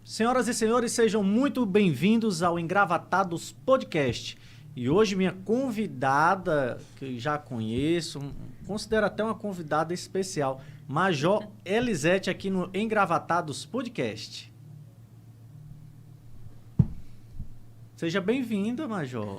Senhoras e senhores, sejam muito bem-vindos ao Engravatados Podcast. E hoje minha convidada, que já conheço, considero até uma convidada especial, Major Elisete, aqui no Engravatados Podcast. Seja bem-vinda, Major.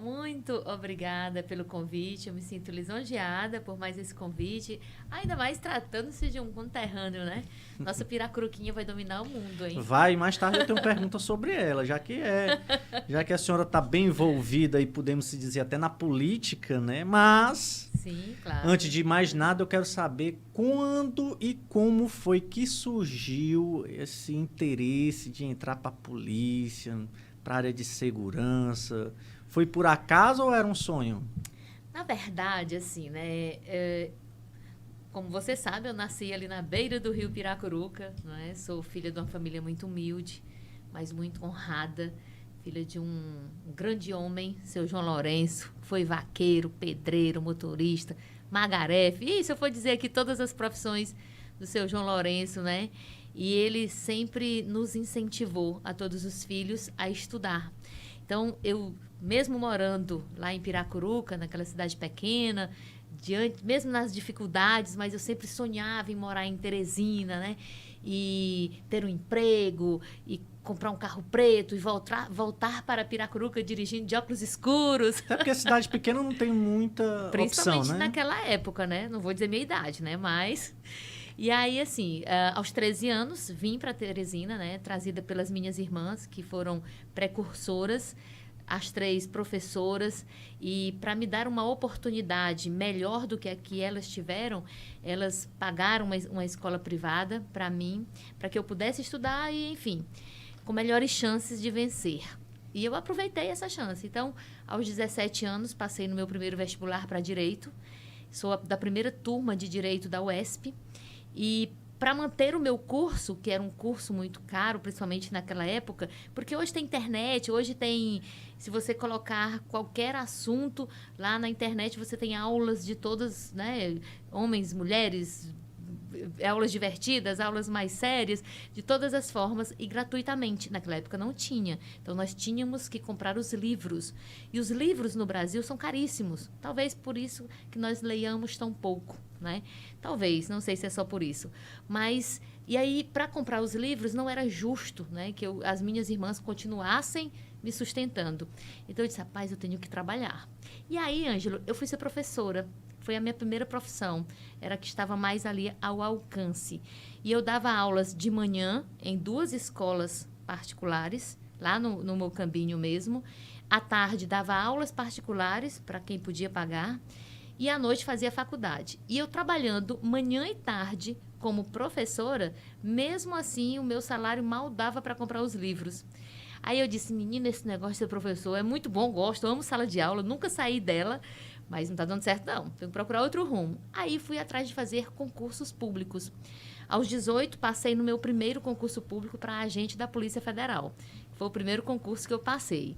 Muito obrigada pelo convite, eu me sinto lisonjeada por mais esse convite, ainda mais tratando-se de um conterrâneo, né? Nossa piracuruquinha vai dominar o mundo, hein? Vai, mais tarde eu tenho pergunta sobre ela, já que a senhora está bem envolvida e podemos se dizer até na política, né? Mas, sim, claro. Antes de mais nada, eu quero saber quando e como foi que surgiu esse interesse de entrar para a polícia, para a área de segurança. Foi por acaso ou era um sonho? Na verdade, assim, né? Como você sabe, eu nasci ali na beira do rio Piracuruca, né? Sou filha de uma família muito humilde, mas muito honrada. Filha de um grande homem, seu João Lourenço. Foi vaqueiro, pedreiro, motorista, magarefe. E se eu for dizer aqui todas as profissões do seu João Lourenço, né? E ele sempre nos incentivou, a todos os filhos, a estudar. Então, eu, mesmo morando lá em Piracuruca, naquela cidade pequena, mesmo nas dificuldades, mas eu sempre sonhava em morar em Teresina, né? E ter um emprego, e comprar um carro preto, e voltar para Piracuruca dirigindo de óculos escuros. Até porque a cidade pequena não tem muita opção, né? Principalmente naquela época, né? Não vou dizer minha idade, né? Mas... E aí, assim, aos 13 anos, vim para Teresina, né, trazida pelas minhas irmãs, que foram precursoras, as 3 professoras, e para me dar uma oportunidade melhor do que a que elas tiveram, elas pagaram uma escola privada para mim, para que eu pudesse estudar e, enfim, com melhores chances de vencer. E eu aproveitei essa chance. Então, aos 17 anos, passei no meu primeiro vestibular para Direito, sou da primeira turma de Direito da UESP. E para manter o meu curso, que era um curso muito caro, principalmente naquela época, porque hoje tem internet, hoje tem, se você colocar qualquer assunto lá na internet, você tem aulas de todas, né, homens, mulheres, aulas divertidas, aulas mais sérias, de todas as formas e gratuitamente. Naquela época não tinha. Então, nós tínhamos que comprar os livros. E os livros no Brasil são caríssimos. Talvez por isso que nós leiamos tão pouco, né? Talvez, não sei se é só por isso. Mas, e aí, para comprar os livros, não era justo, né, que as minhas irmãs continuassem me sustentando. Então, eu disse, rapaz, eu tenho que trabalhar. E aí, Ângelo, eu fui ser professora. Foi a minha primeira profissão, era a que estava mais ali ao alcance. E eu dava aulas de manhã em 2 escolas particulares, lá no Mocambinho mesmo. À tarde dava aulas particulares para quem podia pagar. E à noite fazia faculdade. E eu trabalhando manhã e tarde como professora, mesmo assim o meu salário mal dava para comprar os livros. Aí eu disse, menina, esse negócio de ser professor é muito bom, gosto, amo sala de aula, nunca saí dela, mas não está dando certo não, tenho que procurar outro rumo. Aí fui atrás de fazer concursos públicos. Aos 18, passei no meu primeiro concurso público para agente da Polícia Federal. Foi o primeiro concurso que eu passei.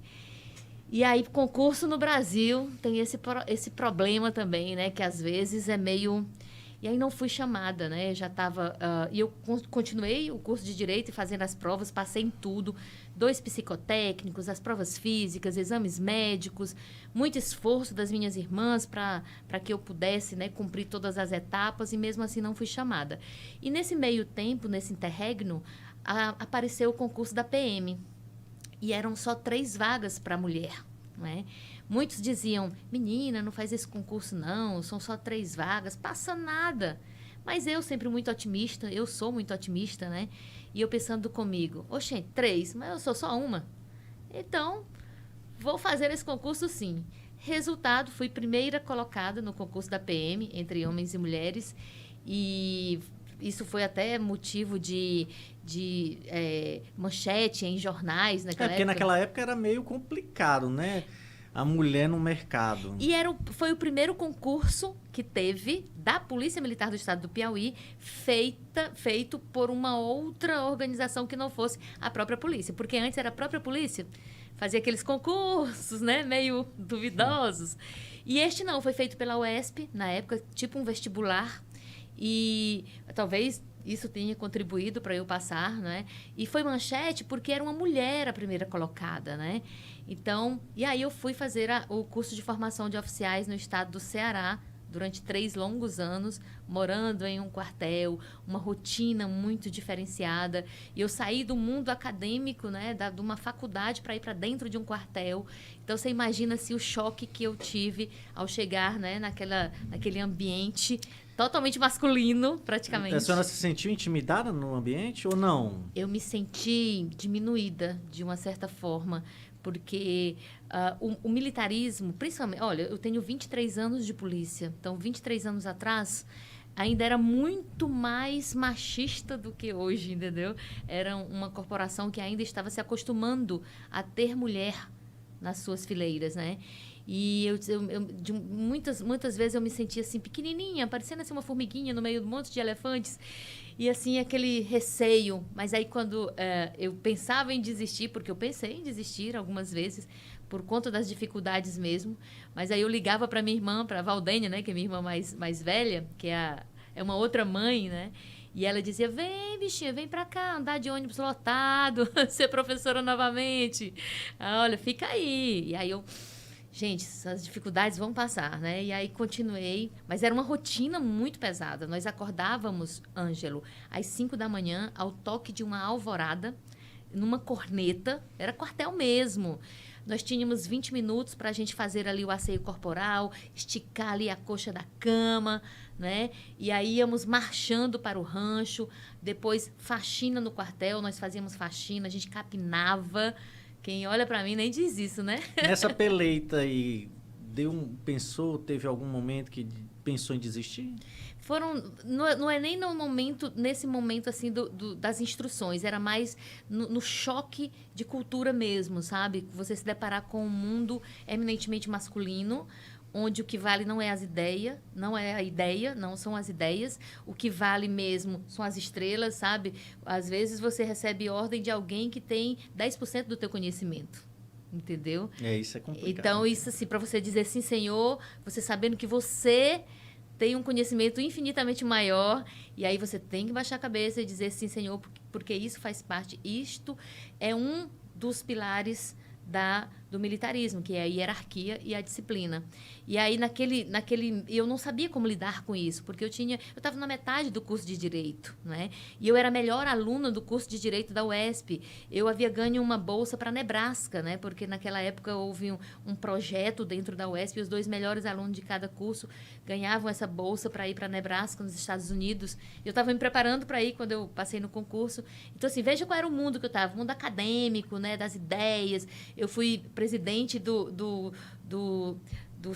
E aí, concurso no Brasil tem esse problema também, né? Que às vezes é meio... E aí não fui chamada, né? Já estava... e eu continuei o curso de Direito e fazendo as provas, passei em tudo. 2 psicotécnicos, as provas físicas, exames médicos, muito esforço das minhas irmãs para que eu pudesse, né, cumprir todas as etapas e mesmo assim não fui chamada. E nesse meio tempo, nesse interregno, apareceu o concurso da PM. E eram só 3 vagas para mulher, né? Muitos diziam, menina, não faz esse concurso não, são só 3 vagas, passa nada. Mas eu sempre muito otimista, eu sou muito otimista, né? E eu pensando comigo, oxe, 3, mas eu sou só uma. Então, vou fazer esse concurso sim. Resultado, fui primeira colocada no concurso da PM, entre homens e mulheres, e isso foi até motivo de manchete em jornais naquela época. Porque naquela época era meio complicado, né? A mulher no mercado. E foi o primeiro concurso que teve da Polícia Militar do Estado do Piauí, feito por uma outra organização que não fosse a própria polícia. Porque antes era a própria polícia, fazia aqueles concursos, né, meio duvidosos. E este não, foi feito pela UESP, na época, tipo um vestibular. E talvez isso tenha contribuído para eu passar, né? E foi manchete porque era uma mulher a primeira colocada, né? Então, e aí eu fui fazer o curso de formação de oficiais no estado do Ceará, durante 3 longos anos, morando em um quartel, uma rotina muito diferenciada. E eu saí do mundo acadêmico, né, de uma faculdade para ir para dentro de um quartel. Então, você imagina o choque que eu tive ao chegar, né, naquele ambiente totalmente masculino, praticamente. A senhora se sentiu intimidada no ambiente ou não? Eu me senti diminuída, de uma certa forma, porque o militarismo, principalmente... Olha, eu tenho 23 anos de polícia, então 23 anos atrás ainda era muito mais machista do que hoje, entendeu? Era uma corporação que ainda estava se acostumando a ter mulher nas suas fileiras, né? E muitas vezes eu me sentia assim, pequenininha, parecendo assim uma formiguinha no meio de um monte de elefantes. E assim, aquele receio. Mas aí quando eu pensava em desistir, porque eu pensei em desistir algumas vezes, por conta das dificuldades mesmo. Mas aí eu ligava para minha irmã, para a Valdênia, né, que é minha irmã mais velha, que é uma outra mãe, né? E ela dizia, vem, bichinha, vem pra cá, andar de ônibus lotado, ser professora novamente. Olha, fica aí. E aí eu... Gente, essas dificuldades vão passar, né? E aí continuei, mas era uma rotina muito pesada. Nós acordávamos, Ângelo, às 5 da manhã, ao toque de uma alvorada, numa corneta, era quartel mesmo. Nós tínhamos 20 minutos para a gente fazer ali o asseio corporal, esticar ali a coxa da cama, né? E aí íamos marchando para o rancho, depois faxina no quartel, nós fazíamos faxina, a gente capinava. Quem olha para mim nem diz isso, né? Nessa peleita aí, teve algum momento que pensou em desistir? Não é nem nesse momento assim das instruções, era mais no choque de cultura mesmo, sabe? Você se deparar com um mundo eminentemente masculino, onde o que vale não é as ideias, não é a ideia, não são as ideias. O que vale mesmo são as estrelas, sabe? Às vezes você recebe ordem de alguém que tem 10% do teu conhecimento. Entendeu? Isso é complicado. Então, isso assim, para você dizer sim, Senhor, você sabendo que você tem um conhecimento infinitamente maior, e aí você tem que baixar a cabeça e dizer sim, Senhor, porque isso faz parte, isto é um dos pilares do militarismo, que é a hierarquia e a disciplina. E aí, eu não sabia como lidar com isso, porque eu estava na metade do curso de Direito, né? E eu era a melhor aluna do curso de Direito da UESP. Eu havia ganho uma bolsa para Nebraska, né? Porque naquela época houve um projeto dentro da UESP, e os 2 melhores alunos de cada curso ganhavam essa bolsa para ir para Nebraska, nos Estados Unidos. Eu estava me preparando para ir quando eu passei no concurso. Então, assim, veja qual era o mundo que eu estava, o mundo acadêmico, né? Das ideias. Eu fui presidente do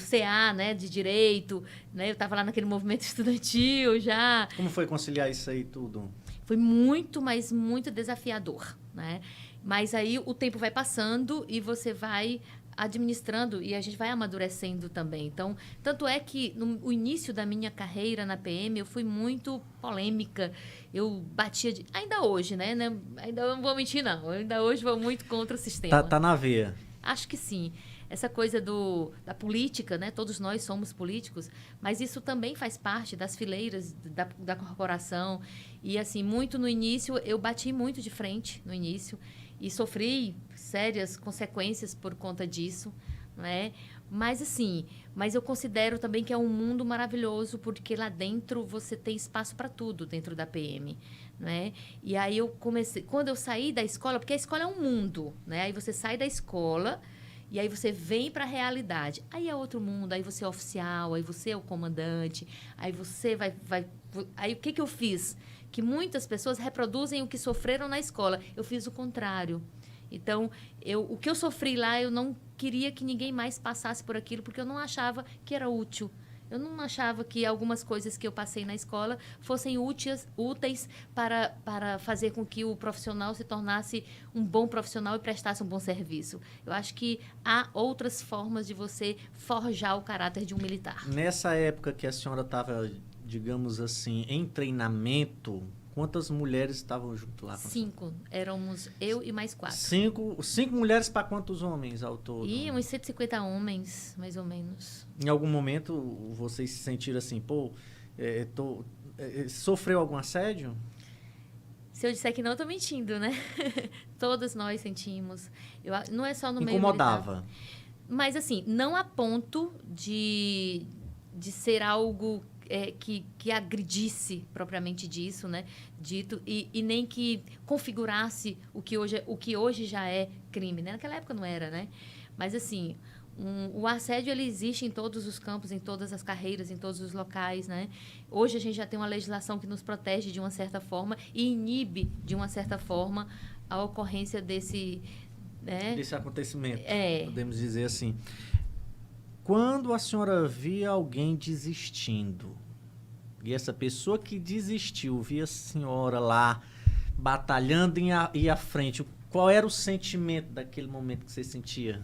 CA, né, de Direito, né? Eu estava lá naquele movimento estudantil já. Como foi conciliar isso aí tudo? Foi muito, mas muito desafiador, né? Mas aí o tempo vai passando e você vai administrando e a gente vai amadurecendo também. Então, tanto é que no início da minha carreira na PM, eu fui muito polêmica. Eu batia ainda hoje, né? Ainda não vou mentir, não. Eu ainda hoje vou muito contra o sistema. Tá na veia. Acho que sim. Essa coisa da política, né? Todos nós somos políticos, mas isso também faz parte das fileiras da corporação. E, assim, muito no início, eu bati muito de frente no início e sofri sérias consequências por conta disso, né? Mas eu considero também que é um mundo maravilhoso, porque lá dentro você tem espaço para tudo dentro da PM, né? E aí eu comecei, quando eu saí da escola, porque a escola é um mundo, né? Aí você sai da escola e aí você vem para a realidade. Aí é outro mundo, aí você é oficial, aí você é o comandante, aí você vai... Aí o que eu fiz? Que muitas pessoas reproduzem o que sofreram na escola. Eu fiz o contrário. Então, o que eu sofri lá, eu não queria que ninguém mais passasse por aquilo, porque eu não achava que era útil. Eu não achava que algumas coisas que eu passei na escola fossem úteis para fazer com que o profissional se tornasse um bom profissional e prestasse um bom serviço. Eu acho que há outras formas de você forjar o caráter de um militar. Nessa época que a senhora estava, digamos assim, em treinamento, quantas mulheres estavam junto lá? 5. Éramos eu e mais 4. 5 mulheres para quantos homens ao todo? E uns 150 homens, mais ou menos. Em algum momento, vocês se sentiram assim, sofreu algum assédio? Se eu disser que não, eu tô mentindo, né? Todos nós sentimos. Não é só no meio Incomodava? militar. Mas, assim, não a ponto de ser algo que agredisse propriamente disso, né? Dito, e nem que configurasse o que hoje já é crime, né? Naquela época não era, né? Mas, assim, o assédio, ele existe em todos os campos, em todas as carreiras, em todos os locais, né? Hoje a gente já tem uma legislação que nos protege de uma certa forma e inibe, de uma certa forma, a ocorrência desse... né? Desse acontecimento, podemos dizer assim. Quando a senhora via alguém desistindo, e essa pessoa que desistiu, via a senhora lá batalhando em ir à frente, qual era o sentimento daquele momento que você sentia?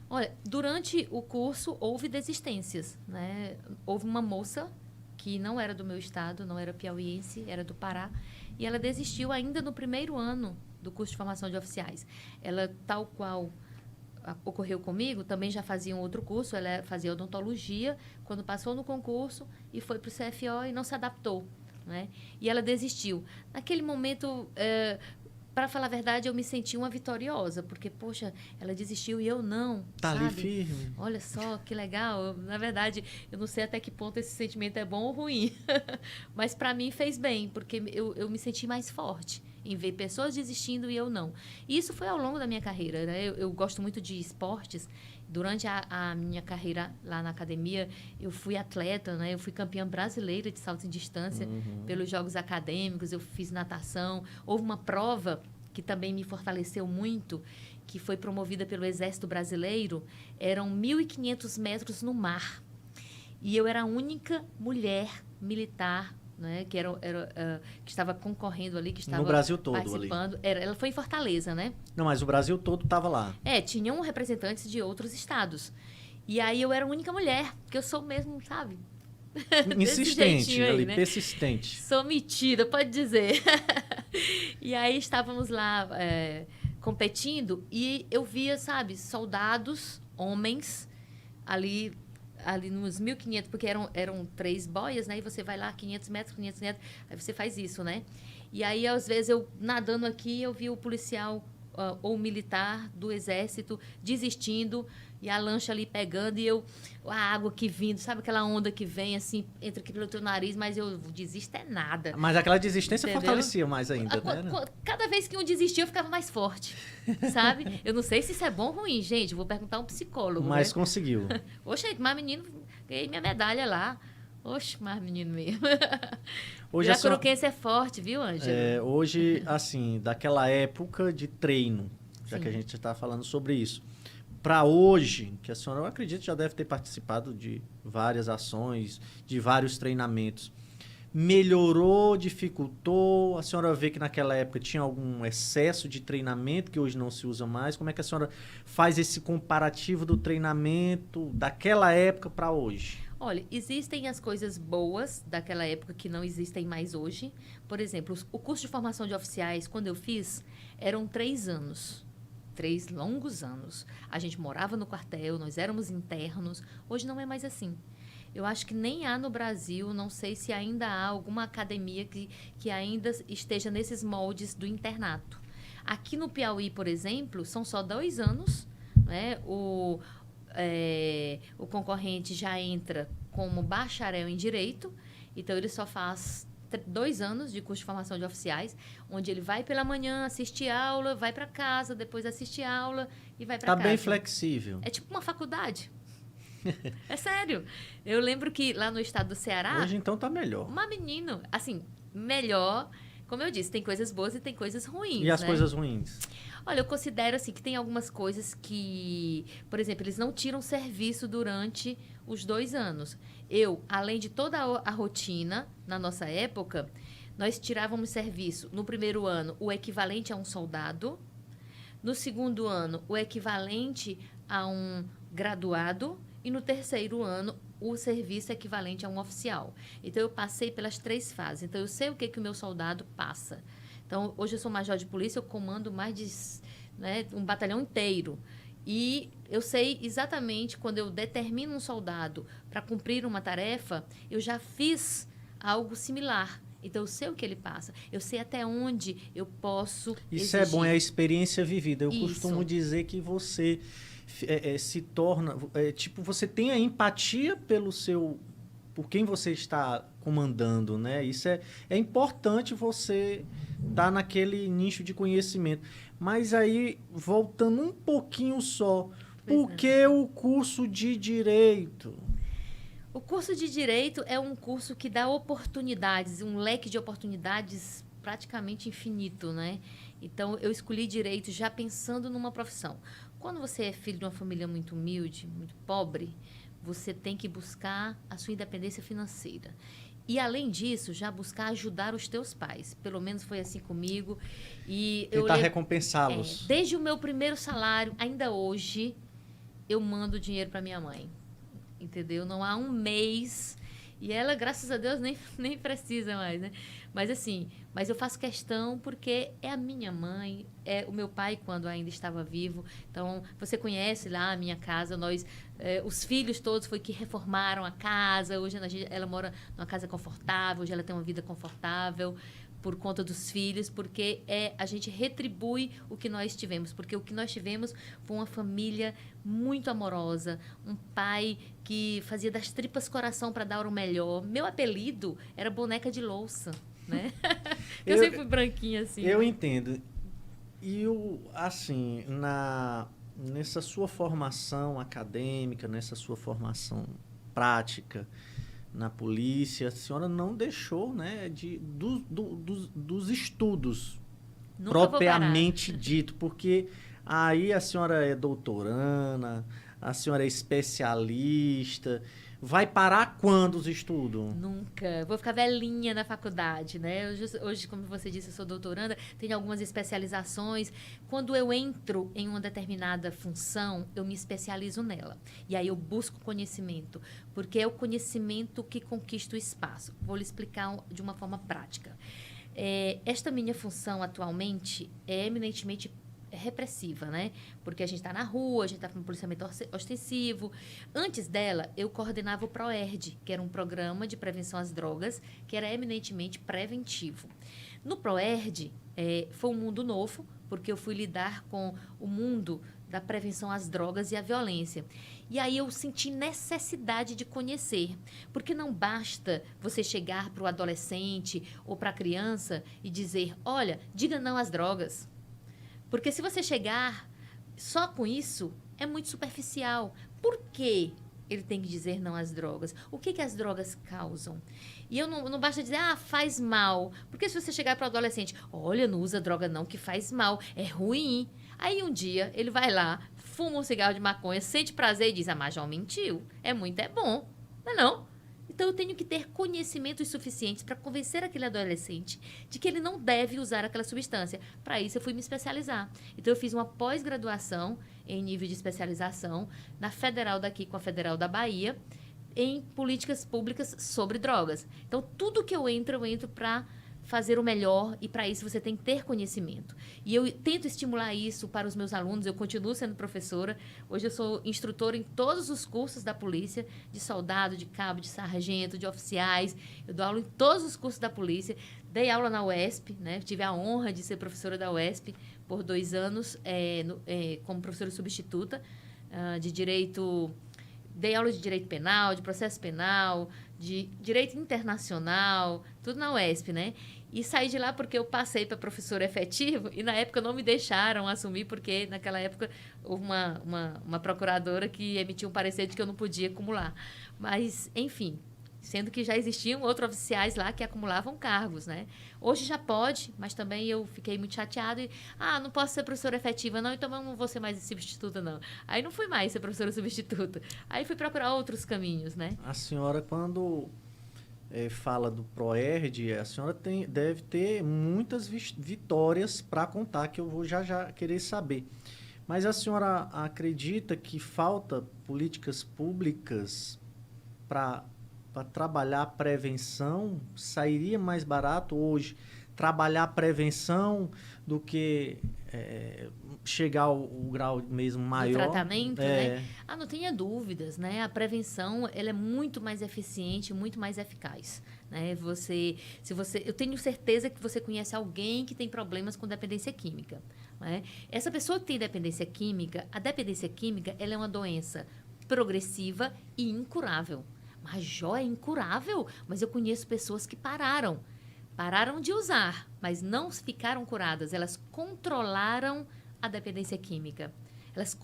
Olha, durante o curso houve desistências, né? Houve uma moça que não era do meu estado, não era piauiense, era do Pará, e ela desistiu ainda no primeiro ano do curso de formação de oficiais. Ela, tal qual ocorreu comigo, também já fazia um outro curso, ela fazia odontologia, quando passou no concurso e foi para o CFO e não se adaptou, né? E ela desistiu. Naquele momento, para falar a verdade, eu me senti uma vitoriosa, porque, poxa, ela desistiu e eu não, Tá sabe? ali firme. Olha só, que legal. Na verdade, eu não sei até que ponto esse sentimento é bom ou ruim, mas para mim fez bem, porque eu me senti mais forte em ver pessoas desistindo e eu não. E isso foi ao longo da minha carreira, né? Eu gosto muito de esportes. Durante a minha carreira lá na academia, eu fui atleta, né? Eu fui campeã brasileira de salto em distância pelos Jogos Acadêmicos, eu fiz natação. Houve uma prova que também me fortaleceu muito, que foi promovida pelo Exército Brasileiro. Eram 1.500 metros no mar. E eu era a única mulher militar, né, que estava concorrendo ali, que estava no Brasil todo participando. ali. Ela foi em Fortaleza, né? Não, mas o Brasil todo estava lá. Tinham representantes de outros estados. E aí eu era a única mulher, que eu sou mesmo, sabe? Insistente aí, ali, né? persistente. Sou metida, pode dizer. E aí estávamos lá competindo e eu via, sabe, soldados, homens, ali nos 1.500, porque eram 3 boias, né? E você vai lá 500 metros, aí você faz isso, né? E aí, às vezes, eu nadando aqui, eu vi o policial ou militar do exército desistindo e a lancha ali pegando e a água que vindo, sabe aquela onda que vem assim, entra aqui pelo teu nariz, mas eu desisto é nada. Mas aquela desistência Entendeu? fortalecia mais ainda, né? Cada vez que um desistia, eu ficava mais forte, sabe? Eu não sei se isso é bom ou ruim, gente, vou perguntar a um psicólogo, Mas né? conseguiu. Oxe, mas menino, ganhei minha medalha lá. Oxe, mas menino mesmo. Hoje Piracuruquense é forte, viu, Ângela? Hoje, assim, daquela época de treino, já Sim. que a gente está falando sobre isso, para hoje, que a senhora, eu acredito, já deve ter participado de várias ações, de vários treinamentos, melhorou, dificultou? A senhora vê que naquela época tinha algum excesso de treinamento que hoje não se usa mais? Como é que a senhora faz esse comparativo do treinamento daquela época para hoje? Olha, existem as coisas boas daquela época que não existem mais hoje. Por exemplo, o curso de formação de oficiais, quando eu fiz, eram 3 anos. 3 longos anos. A gente morava no quartel, nós éramos internos. Hoje não é mais assim. Eu acho que nem há no Brasil, não sei se ainda há alguma academia que ainda esteja nesses moldes do internato. Aqui no Piauí, por exemplo, são só 2 anos, né? O concorrente já entra como bacharel em Direito, então ele só faz 2 anos de curso de formação de oficiais, onde ele vai pela manhã, assiste aula, vai para casa, depois assiste aula e vai para casa. Tá bem flexível. É tipo uma faculdade. É sério. Eu lembro que lá no estado do Ceará... Hoje, então, tá melhor. Uma menina, assim, melhor... Como eu disse, tem coisas boas e tem coisas ruins, E as né? coisas ruins? Olha, eu considero assim que tem algumas coisas que, por exemplo, eles não tiram serviço durante os 2 anos. Além de toda a rotina, na nossa época, nós tirávamos serviço no primeiro ano o equivalente a um soldado, no segundo ano o equivalente a um graduado e no terceiro ano o serviço é equivalente a um oficial. Então, eu passei pelas 3 fases. Então, eu sei o que o meu soldado passa. Então, hoje eu sou major de polícia, eu comando mais de um batalhão inteiro. E eu sei exatamente quando eu determino um soldado para cumprir uma tarefa, eu já fiz algo similar. Então, eu sei o que ele passa. Eu sei até onde eu posso Isso exigir. é bom, é a experiência vivida. Eu Isso. costumo dizer que você se torna... tipo, você tem a empatia por quem você está comandando, né? Isso é importante você estar naquele nicho de conhecimento. Mas aí, voltando um pouquinho só, por que o curso de Direito? O curso de Direito é um curso que dá oportunidades, um leque de oportunidades praticamente infinito, né? Então, eu escolhi Direito já pensando numa profissão. Quando você é filho de uma família muito humilde, muito pobre, você tem que buscar a sua independência financeira. E, além disso, já buscar ajudar os teus pais. Pelo menos foi assim comigo. E Tentar recompensá-los. Desde o meu primeiro salário, ainda hoje, eu mando dinheiro para minha mãe. Entendeu? Não há um mês. E ela, graças a Deus, nem precisa mais, né? Mas assim, eu faço questão porque é a minha mãe, é o meu pai quando ainda estava vivo. Então, você conhece lá a minha casa, os filhos todos foi que reformaram a casa. Hoje ela mora numa casa confortável, hoje ela tem uma vida confortável por conta dos filhos, porque a gente retribui o que nós tivemos, porque o que nós tivemos foi uma família muito amorosa, um pai que fazia das tripas coração para dar o melhor. Meu apelido era boneca de louça, né? Eu sempre fui branquinha assim. Eu entendo. E assim, nessa sua formação acadêmica, nessa sua formação prática na polícia, a senhora não deixou, né, dos estudos Nunca propriamente dito, porque aí a senhora é doutoranda, a senhora é especialista. Vai parar quando os estudos? Nunca. Vou ficar velhinha na faculdade, né? Hoje, como você disse, eu sou doutoranda, tenho algumas especializações. Quando eu entro em uma determinada função, eu me especializo nela. E aí eu busco conhecimento, porque é o conhecimento que conquista o espaço. Vou lhe explicar de uma forma prática. Esta minha função atualmente é eminentemente repressiva, né? Porque a gente está na rua, a gente está com um policiamento ostensivo. Antes dela, eu coordenava o PROERD, que era um programa de prevenção às drogas, que era eminentemente preventivo. No PROERD, foi um mundo novo, porque eu fui lidar com o mundo da prevenção às drogas e à violência. E aí eu senti necessidade de conhecer, porque não basta você chegar para o adolescente ou para a criança e dizer, olha, diga não às drogas. Porque se você chegar só com isso, é muito superficial. Por que ele tem que dizer não às drogas? O que as drogas causam? E não basta dizer, faz mal. Porque se você chegar para o adolescente, olha, não usa droga não, que faz mal, é ruim. Aí um dia ele vai lá, fuma um cigarro de maconha, sente prazer e diz, mas João mentiu, é bom. Não é não? Então, eu tenho que ter conhecimentos suficientes para convencer aquele adolescente de que ele não deve usar aquela substância. Para isso, eu fui me especializar. Então, eu fiz uma pós-graduação em nível de especialização na Federal daqui com a Federal da Bahia, em políticas públicas sobre drogas. Então, tudo que eu entro para fazer o melhor, e para isso você tem que ter conhecimento. E eu tento estimular isso para os meus alunos, eu continuo sendo professora, hoje eu sou instrutora em todos os cursos da polícia, de soldado, de cabo, de sargento, de oficiais, eu dou aula em todos os cursos da polícia, dei aula na UESP, né? Tive a honra de ser professora da UESP por 2 anos, como professora substituta de direito. Dei aula de direito penal, de processo penal, de direito internacional, tudo na UESP, né? E saí de lá porque eu passei para professor efetivo e na época não me deixaram assumir porque naquela época houve uma procuradora que emitiu um parecer de que eu não podia acumular. Mas, enfim, sendo que já existiam outros oficiais lá que acumulavam cargos, né? Hoje já pode, mas também eu fiquei muito chateada e, não posso ser professora efetiva não, então eu não vou ser mais substituta não. Aí não fui mais ser professora substituta. Aí fui procurar outros caminhos, né? A senhora, quando fala do PROERD, a senhora deve ter muitas vitórias para contar, que eu vou já querer saber. Mas a senhora acredita que falta políticas públicas para trabalhar a prevenção? Sairia mais barato hoje trabalhar a prevenção do que chegar ao grau mesmo maior. Do tratamento, né? Não tenha dúvidas, né? A prevenção, ela é muito mais eficiente, muito mais eficaz, né? Eu tenho certeza que você conhece alguém que tem problemas com dependência química, né? Essa pessoa que tem dependência química, a dependência química, ela é uma doença progressiva e incurável. Mas Jó é incurável, mas eu conheço pessoas que pararam de usar, mas não ficaram curadas. Elas controlaram a dependência química. Elas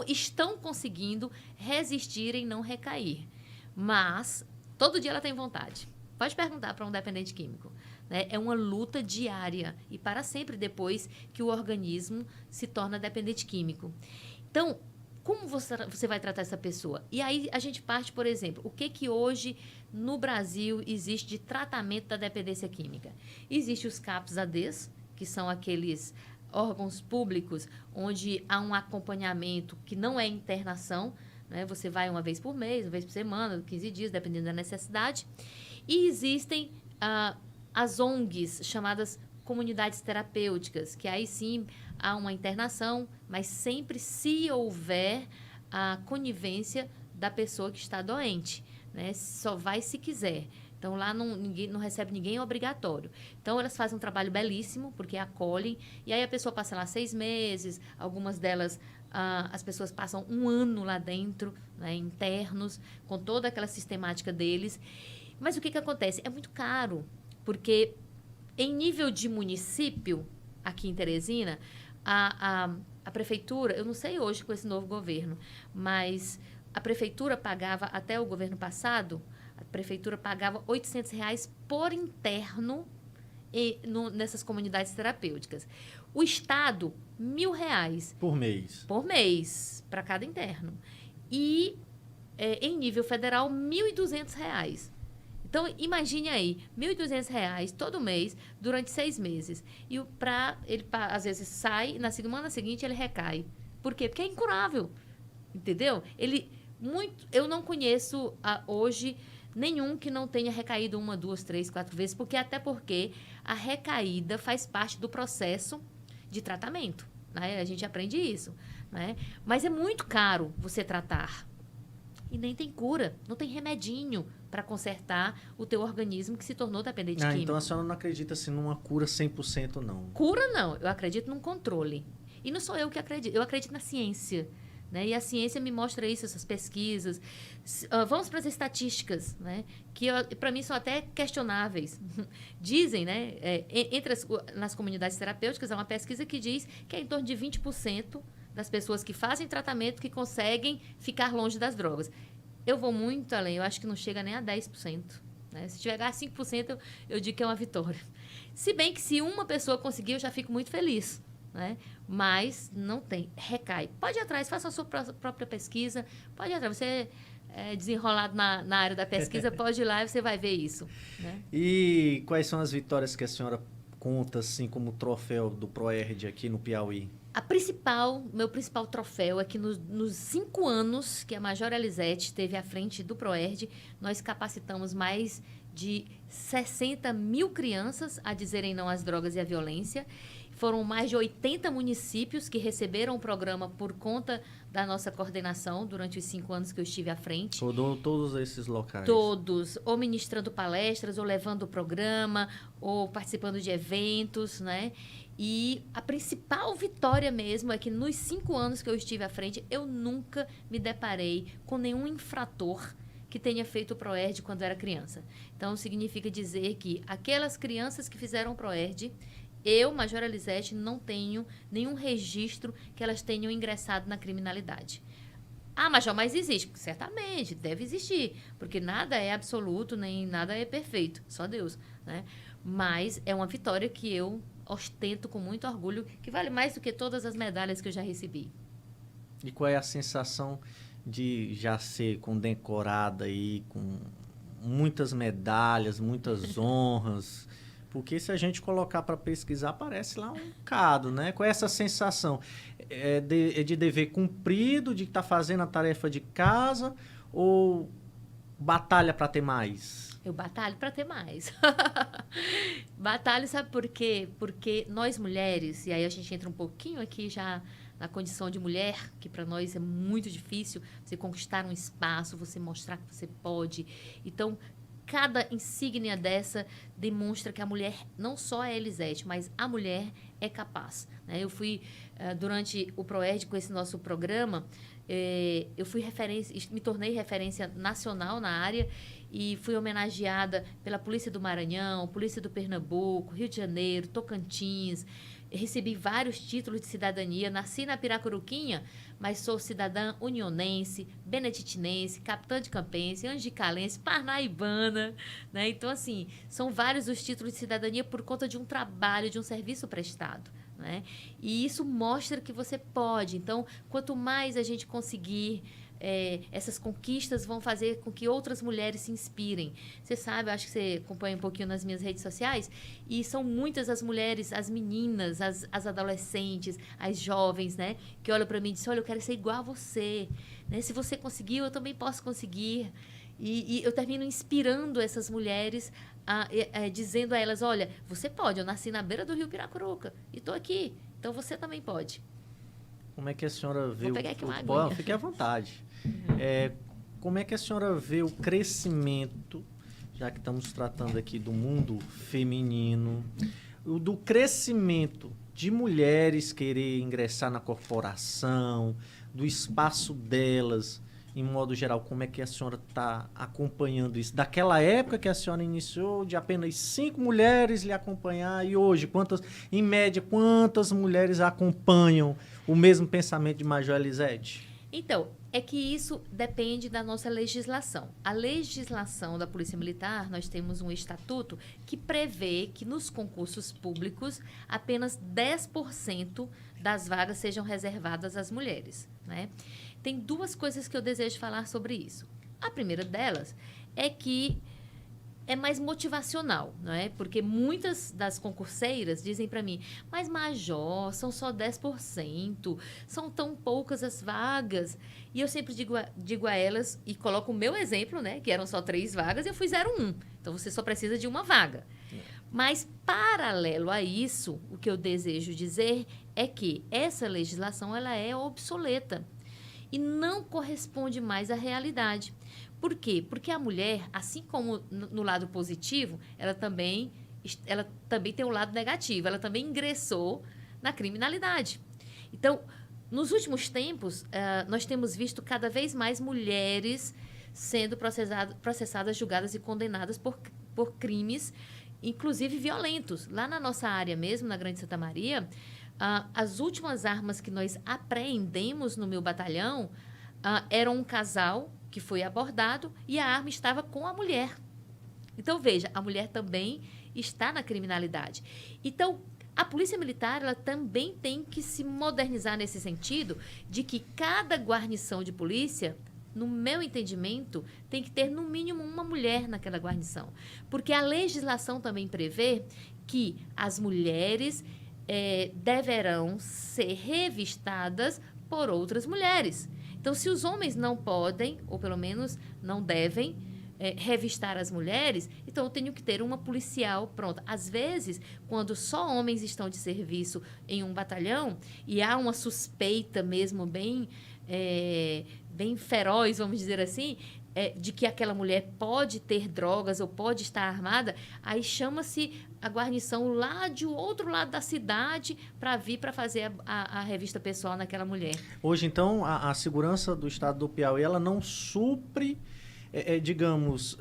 estão conseguindo resistir e não recair. Mas todo dia ela tem vontade. Pode perguntar para um dependente químico, né? É uma luta diária e para sempre depois que o organismo se torna dependente químico. Então, como você vai tratar essa pessoa? E aí a gente parte, por exemplo, o que hoje no Brasil existe de tratamento da dependência química? Existem os CAPS-ADs, que são aqueles órgãos públicos onde há um acompanhamento que não é internação, né? Você vai uma vez por mês, uma vez por semana, 15 dias, dependendo da necessidade. E existem as ONGs, chamadas comunidades terapêuticas, que aí sim há uma internação, mas sempre se houver a conivência da pessoa que está doente, né? Só vai se quiser. Então, lá ninguém não recebe ninguém, é obrigatório. Então, elas fazem um trabalho belíssimo, porque acolhem, e aí a pessoa passa lá 6 meses, algumas delas, as pessoas passam 1 ano lá dentro, né, internos, com toda aquela sistemática deles. Mas o que acontece? É muito caro, porque em nível de município, aqui em Teresina, a prefeitura, eu não sei hoje com esse novo governo, mas a prefeitura pagava, até o governo passado, a prefeitura pagava R$800 por interno nessas comunidades terapêuticas. O Estado, R$1.000. Por mês. Por mês, para cada interno. E, em nível federal, R$1.200. Então, imagine aí, R$1.200 todo mês, durante 6 meses. E ele, às vezes, sai, na semana seguinte ele recai. Por quê? Porque é incurável. Entendeu? Eu não conheço hoje nenhum que não tenha recaído 1, 2, 3, 4 vezes, até porque a recaída faz parte do processo de tratamento, né? A gente aprende isso, né? Mas é muito caro você tratar. E nem tem cura, não tem remedinho para consertar o teu organismo que se tornou dependente químico. Então a senhora não acredita assim numa cura 100% não? Cura não, eu acredito num controle. E não sou eu que acredito, eu acredito na ciência. Né? E a ciência me mostra isso, essas pesquisas. Vamos para as estatísticas, né? Que para mim são até questionáveis. Dizem, né? Nas comunidades terapêuticas, há uma pesquisa que diz que é em torno de 20% das pessoas que fazem tratamento que conseguem ficar longe das drogas. Eu vou muito além, eu acho que não chega nem a 10%. Né? Se chegar a 5%, eu digo que é uma vitória. Se bem que se uma pessoa conseguir, eu já fico muito feliz. Né? Mas não tem, recai. Pode ir atrás, faça a sua própria pesquisa, pode ir atrás. Você é desenrolado na área da pesquisa, pode ir lá e você vai ver isso. Né? E quais são as vitórias que a senhora conta assim como troféu do ProERD aqui no Piauí? Meu principal troféu é que nos 5 anos que a Major Elisete esteve à frente do ProERD, nós capacitamos mais de 60 mil crianças a dizerem não às drogas e à violência. Foram mais de 80 municípios que receberam o programa por conta da nossa coordenação durante os 5 anos que eu estive à frente. Todos esses locais? Todos, ou ministrando palestras, ou levando o programa, ou participando de eventos, né? E a principal vitória mesmo é que nos 5 anos que eu estive à frente, eu nunca me deparei com nenhum infrator que tenha feito o ProERD quando era criança. Então, significa dizer que aquelas crianças que fizeram o ProERD, eu, Major Elisete, não tenho nenhum registro que elas tenham ingressado na criminalidade. Major, mas existe? Certamente, deve existir, porque nada é absoluto, nem nada é perfeito, só Deus, né? Mas é uma vitória que eu ostento com muito orgulho, que vale mais do que todas as medalhas que eu já recebi. E qual é a sensação de já ser condecorada aí com muitas medalhas, muitas honras? Porque se a gente colocar para pesquisar, aparece lá um bocado, né? Com essa sensação de dever cumprido, de estar fazendo a tarefa de casa, ou batalha para ter mais? Eu batalho para ter mais. Batalho, sabe por quê? Porque nós mulheres, e aí a gente entra um pouquinho aqui já na condição de mulher, que para nós é muito difícil você conquistar um espaço, você mostrar que você pode. Então, cada insígnia dessa demonstra que a mulher não só é Elisete, mas a mulher é capaz. Né? Eu fui, durante o ProERD, com esse nosso programa, eu fui referência, me tornei referência nacional na área e fui homenageada pela Polícia do Maranhão, Polícia do Pernambuco, Rio de Janeiro, Tocantins. Recebi vários títulos de cidadania. Nasci na Piracuruquinha, mas sou cidadã unionense, beneditinense, capitã de campense, angicalense, parnaibana. Né? Então, assim, são vários os títulos de cidadania por conta de um trabalho, de um serviço prestado. Né? E isso mostra que você pode. Então, quanto mais a gente conseguir, essas conquistas vão fazer com que outras mulheres se inspirem. Você sabe, eu acho que você acompanha um pouquinho nas minhas redes sociais, e são muitas as mulheres, as meninas, as adolescentes, as jovens, né, que olham para mim e dizem, olha, eu quero ser igual a você. Né? Se você conseguiu, eu também posso conseguir. E eu termino inspirando essas mulheres, dizendo a elas, olha, você pode, eu nasci na beira do rio Piracuruca e estou aqui, então você também pode. Como é que a senhora vê... Vou pegar aqui uma aguinha. Fique à vontade. Como é que a senhora vê o crescimento, já que estamos tratando aqui do mundo feminino, do crescimento de mulheres querer ingressar na corporação, do espaço delas, em modo geral, como é que a senhora está acompanhando isso? Daquela época que a senhora iniciou, de apenas 5 mulheres lhe acompanhar, e hoje, em média, quantas mulheres acompanham o mesmo pensamento de Major Elisete? Então, é que isso depende da nossa legislação. A legislação da Polícia Militar, nós temos um estatuto que prevê que nos concursos públicos apenas 10% das vagas sejam reservadas às mulheres, né? Tem 2 coisas que eu desejo falar sobre isso. A primeira delas é que é mais motivacional, não é? Porque muitas das concurseiras dizem para mim, mas Major, são só 10%, são tão poucas as vagas. E eu sempre digo a elas, e coloco o meu exemplo, né? Que eram só 3 vagas e eu fui 0,1. Então, você só precisa de uma vaga. Mas, paralelo a isso, o que eu desejo dizer é que essa legislação ela é obsoleta e não corresponde mais à realidade. Por quê? Porque a mulher, assim como no lado positivo, ela também tem um lado negativo. Ela também ingressou na criminalidade. Então, nos últimos tempos, nós temos visto cada vez mais mulheres sendo processadas, julgadas e condenadas por crimes, inclusive violentos. Lá na nossa área mesmo, na Grande Santa Maria, as últimas armas que nós apreendemos no meu batalhão eram um casal que foi abordado e a arma estava com a mulher. Então, veja, a mulher também está na criminalidade. Então, a Polícia Militar ela também tem que se modernizar nesse sentido de que cada guarnição de polícia, no meu entendimento, tem que ter no mínimo uma mulher naquela guarnição. Porque a legislação também prevê que as mulheres deverão ser revistadas por outras mulheres. Então, se os homens não podem, ou pelo menos não devem, revistar as mulheres, então eu tenho que ter uma policial pronta. Às vezes, quando só homens estão de serviço em um batalhão e há uma suspeita mesmo bem feroz, vamos dizer assim, de que aquela mulher pode ter drogas ou pode estar armada, aí chama-se a guarnição lá de outro lado da cidade para vir para fazer a revista pessoal naquela mulher. Hoje, então, a segurança do estado do Piauí, ela não supre, digamos,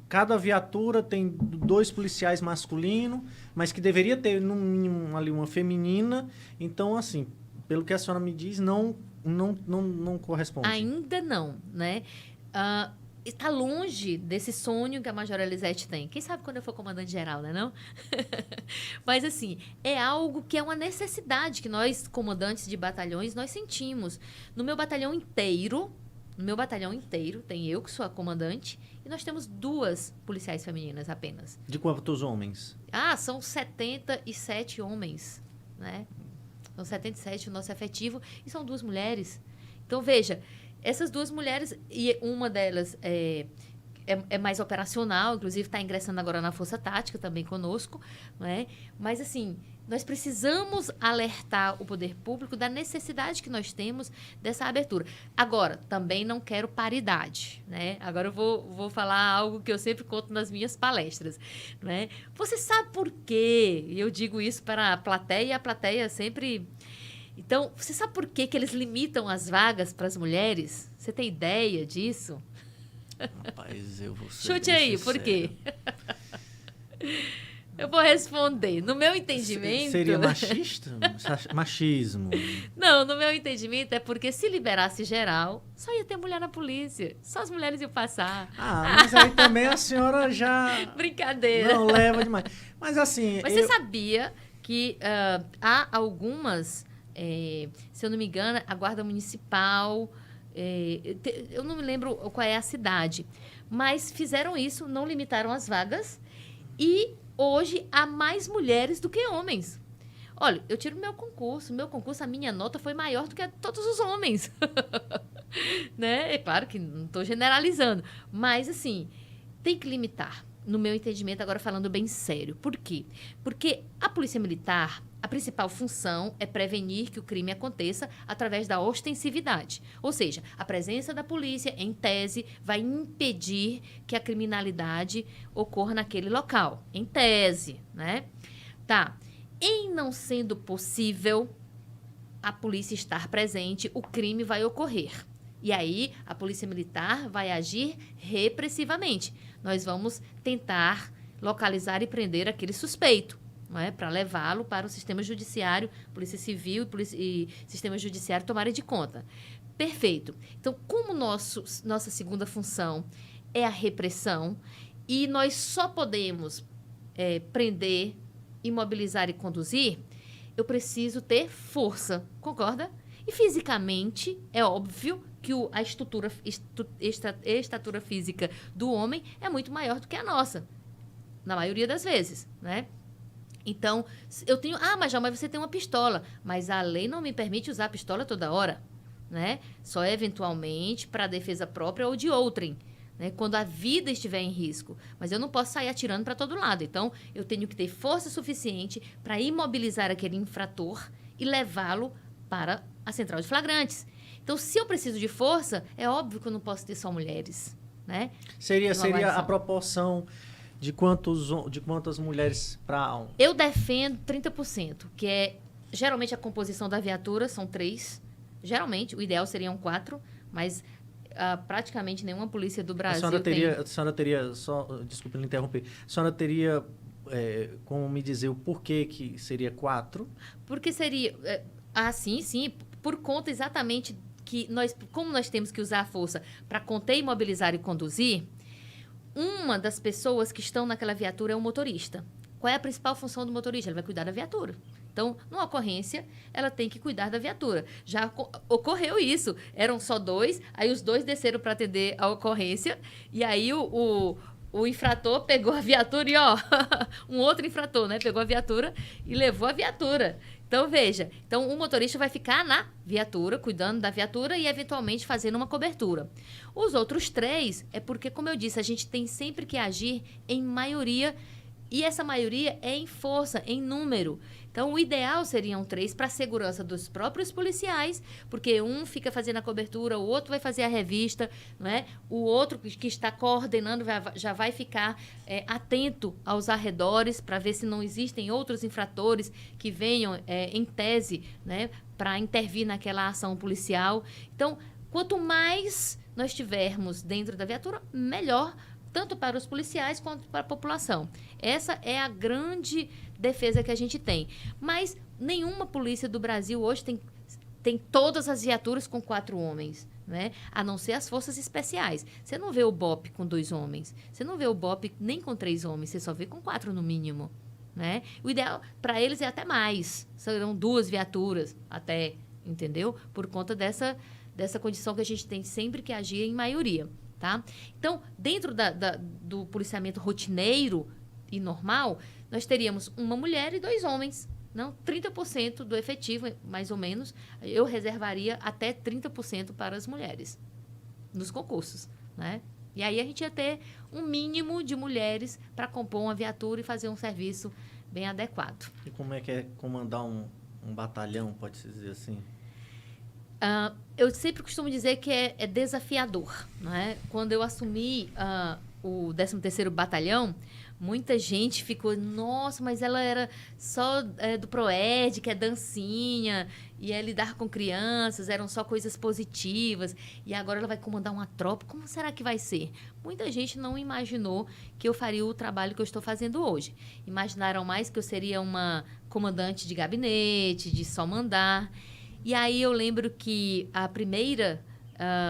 cada viatura tem 2 policiais masculinos, mas que deveria ter, no mínimo, ali uma feminina. Então, assim, pelo que a senhora me diz, não corresponde. Ainda não, né? Está longe desse sonho que a Major Elisete tem. Quem sabe quando eu for comandante-geral, né, não? Mas, assim, é algo que é uma necessidade que nós, comandantes de batalhões, nós sentimos. No meu batalhão inteiro, tem eu, que sou a comandante, e nós temos 2 policiais femininas apenas. De quantos homens? São 77 homens, né? São 77 o nosso efetivo, e são 2 mulheres. Então, veja... Essas 2 mulheres, e uma delas é mais operacional, inclusive está ingressando agora na Força Tática também conosco, né? Mas, assim, nós precisamos alertar o poder público da necessidade que nós temos dessa abertura. Agora, também não quero paridade, né? Agora eu vou falar algo que eu sempre conto nas minhas palestras, né? Você sabe por quê? E eu digo isso para a plateia, e a plateia sempre... Então, você sabe por quê que eles limitam as vagas para as mulheres? Você tem ideia disso? Rapaz, eu vou ser Chute aí, sincero. por quê? Eu vou responder. No meu entendimento... Seria machista? Machismo. Não, no meu entendimento é porque se liberasse geral, só ia ter mulher na polícia. Só as mulheres iam passar. Mas aí também a senhora já... Brincadeira. Não leva demais. Mas assim... Mas você sabia que há algumas, se eu não me engano, a Guarda Municipal, eu não me lembro qual é a cidade, mas fizeram isso, não limitaram as vagas e hoje há mais mulheres do que homens. Olha, eu tiro meu concurso, a minha nota foi maior do que a de todos os homens. Né? É claro que não estou generalizando, mas assim, tem que limitar. No meu entendimento, agora falando bem sério. Por quê? Porque a Polícia Militar, a principal função é prevenir que o crime aconteça através da ostensividade. Ou seja, a presença da polícia, em tese, vai impedir que a criminalidade ocorra naquele local. Em tese, né? Tá. Em não sendo possível a polícia estar presente, o crime vai ocorrer. E aí, a Polícia Militar vai agir repressivamente. Nós vamos tentar localizar e prender aquele suspeito, não é? Para levá-lo para o sistema judiciário, Polícia Civil e sistema judiciário tomarem de conta. Perfeito. Então, como nossa segunda função é a repressão, e nós só podemos prender, imobilizar e conduzir, eu preciso ter força, concorda? E fisicamente, é óbvio que a estatura física do homem é muito maior do que a nossa, na maioria das vezes, né? Então, eu tenho... mas você tem uma pistola. Mas a lei não me permite usar a pistola toda hora, né? Só eventualmente para defesa própria ou de outrem, né? Quando a vida estiver em risco. Mas eu não posso sair atirando para todo lado. Então, eu tenho que ter força suficiente para imobilizar aquele infrator e levá-lo para a central de flagrantes. Então, se eu preciso de força, é óbvio que eu não posso ter só mulheres, né? Seria a proporção de quantas mulheres para um? Eu defendo 30%, que é geralmente a composição da viatura, são 3. Geralmente, o ideal seriam 4, mas praticamente nenhuma polícia do Brasil a senhora teria, desculpa me interromper, a senhora teria como me dizer o porquê que seria 4? Porque seria... sim, por conta exatamente que como nós temos que usar a força para conter, imobilizar e conduzir, uma das pessoas que estão naquela viatura é o motorista. Qual é a principal função do motorista? Ele vai cuidar da viatura. Então, numa ocorrência, ela tem que cuidar da viatura. Já ocorreu isso. Eram só 2, aí os 2 desceram para atender a ocorrência, e aí o infrator pegou a viatura e, um outro infrator, né? Pegou a viatura e levou a viatura. Então, veja, o motorista vai ficar na viatura, cuidando da viatura e, eventualmente, fazendo uma cobertura. Os outros 3 é porque, como eu disse, a gente tem sempre que agir em maioria, e essa maioria é em força, em número. Então, o ideal seriam 3 para a segurança dos próprios policiais, porque um fica fazendo a cobertura, o outro vai fazer a revista, né? O outro que está coordenando já vai ficar atento aos arredores para ver se não existem outros infratores que venham, em tese, né, para intervir naquela ação policial. Então, quanto mais nós tivermos dentro da viatura, melhor, tanto para os policiais quanto para a população. Essa é a grande defesa que a gente tem. Mas nenhuma polícia do Brasil hoje tem todas as viaturas com 4 homens, né? A não ser as forças especiais. Você não vê o BOP com 2 homens. Você não vê o BOP nem com 3 homens. Você só vê com 4 no mínimo, né? O ideal para eles é até mais. Serão 2 viaturas até, entendeu? Por conta dessa condição que a gente tem sempre que agir em maioria. Tá? Então, dentro do policiamento rotineiro e normal, nós teríamos uma mulher e 2 homens. Não? 30% do efetivo, mais ou menos, eu reservaria até 30% para as mulheres nos concursos, né? E aí a gente ia ter um mínimo de mulheres para compor uma viatura e fazer um serviço bem adequado. E como é que é comandar um batalhão, pode-se dizer assim? Eu sempre costumo dizer que é desafiador, né? Quando eu assumi o 13º Batalhão, muita gente ficou, nossa, mas ela era só do Proed, que é dancinha, ia lidar com crianças, eram só coisas positivas, e agora ela vai comandar uma tropa, como será que vai ser? Muita gente não imaginou que eu faria o trabalho que eu estou fazendo hoje. Imaginaram mais que eu seria uma comandante de gabinete, de só mandar. E aí eu lembro que a primeira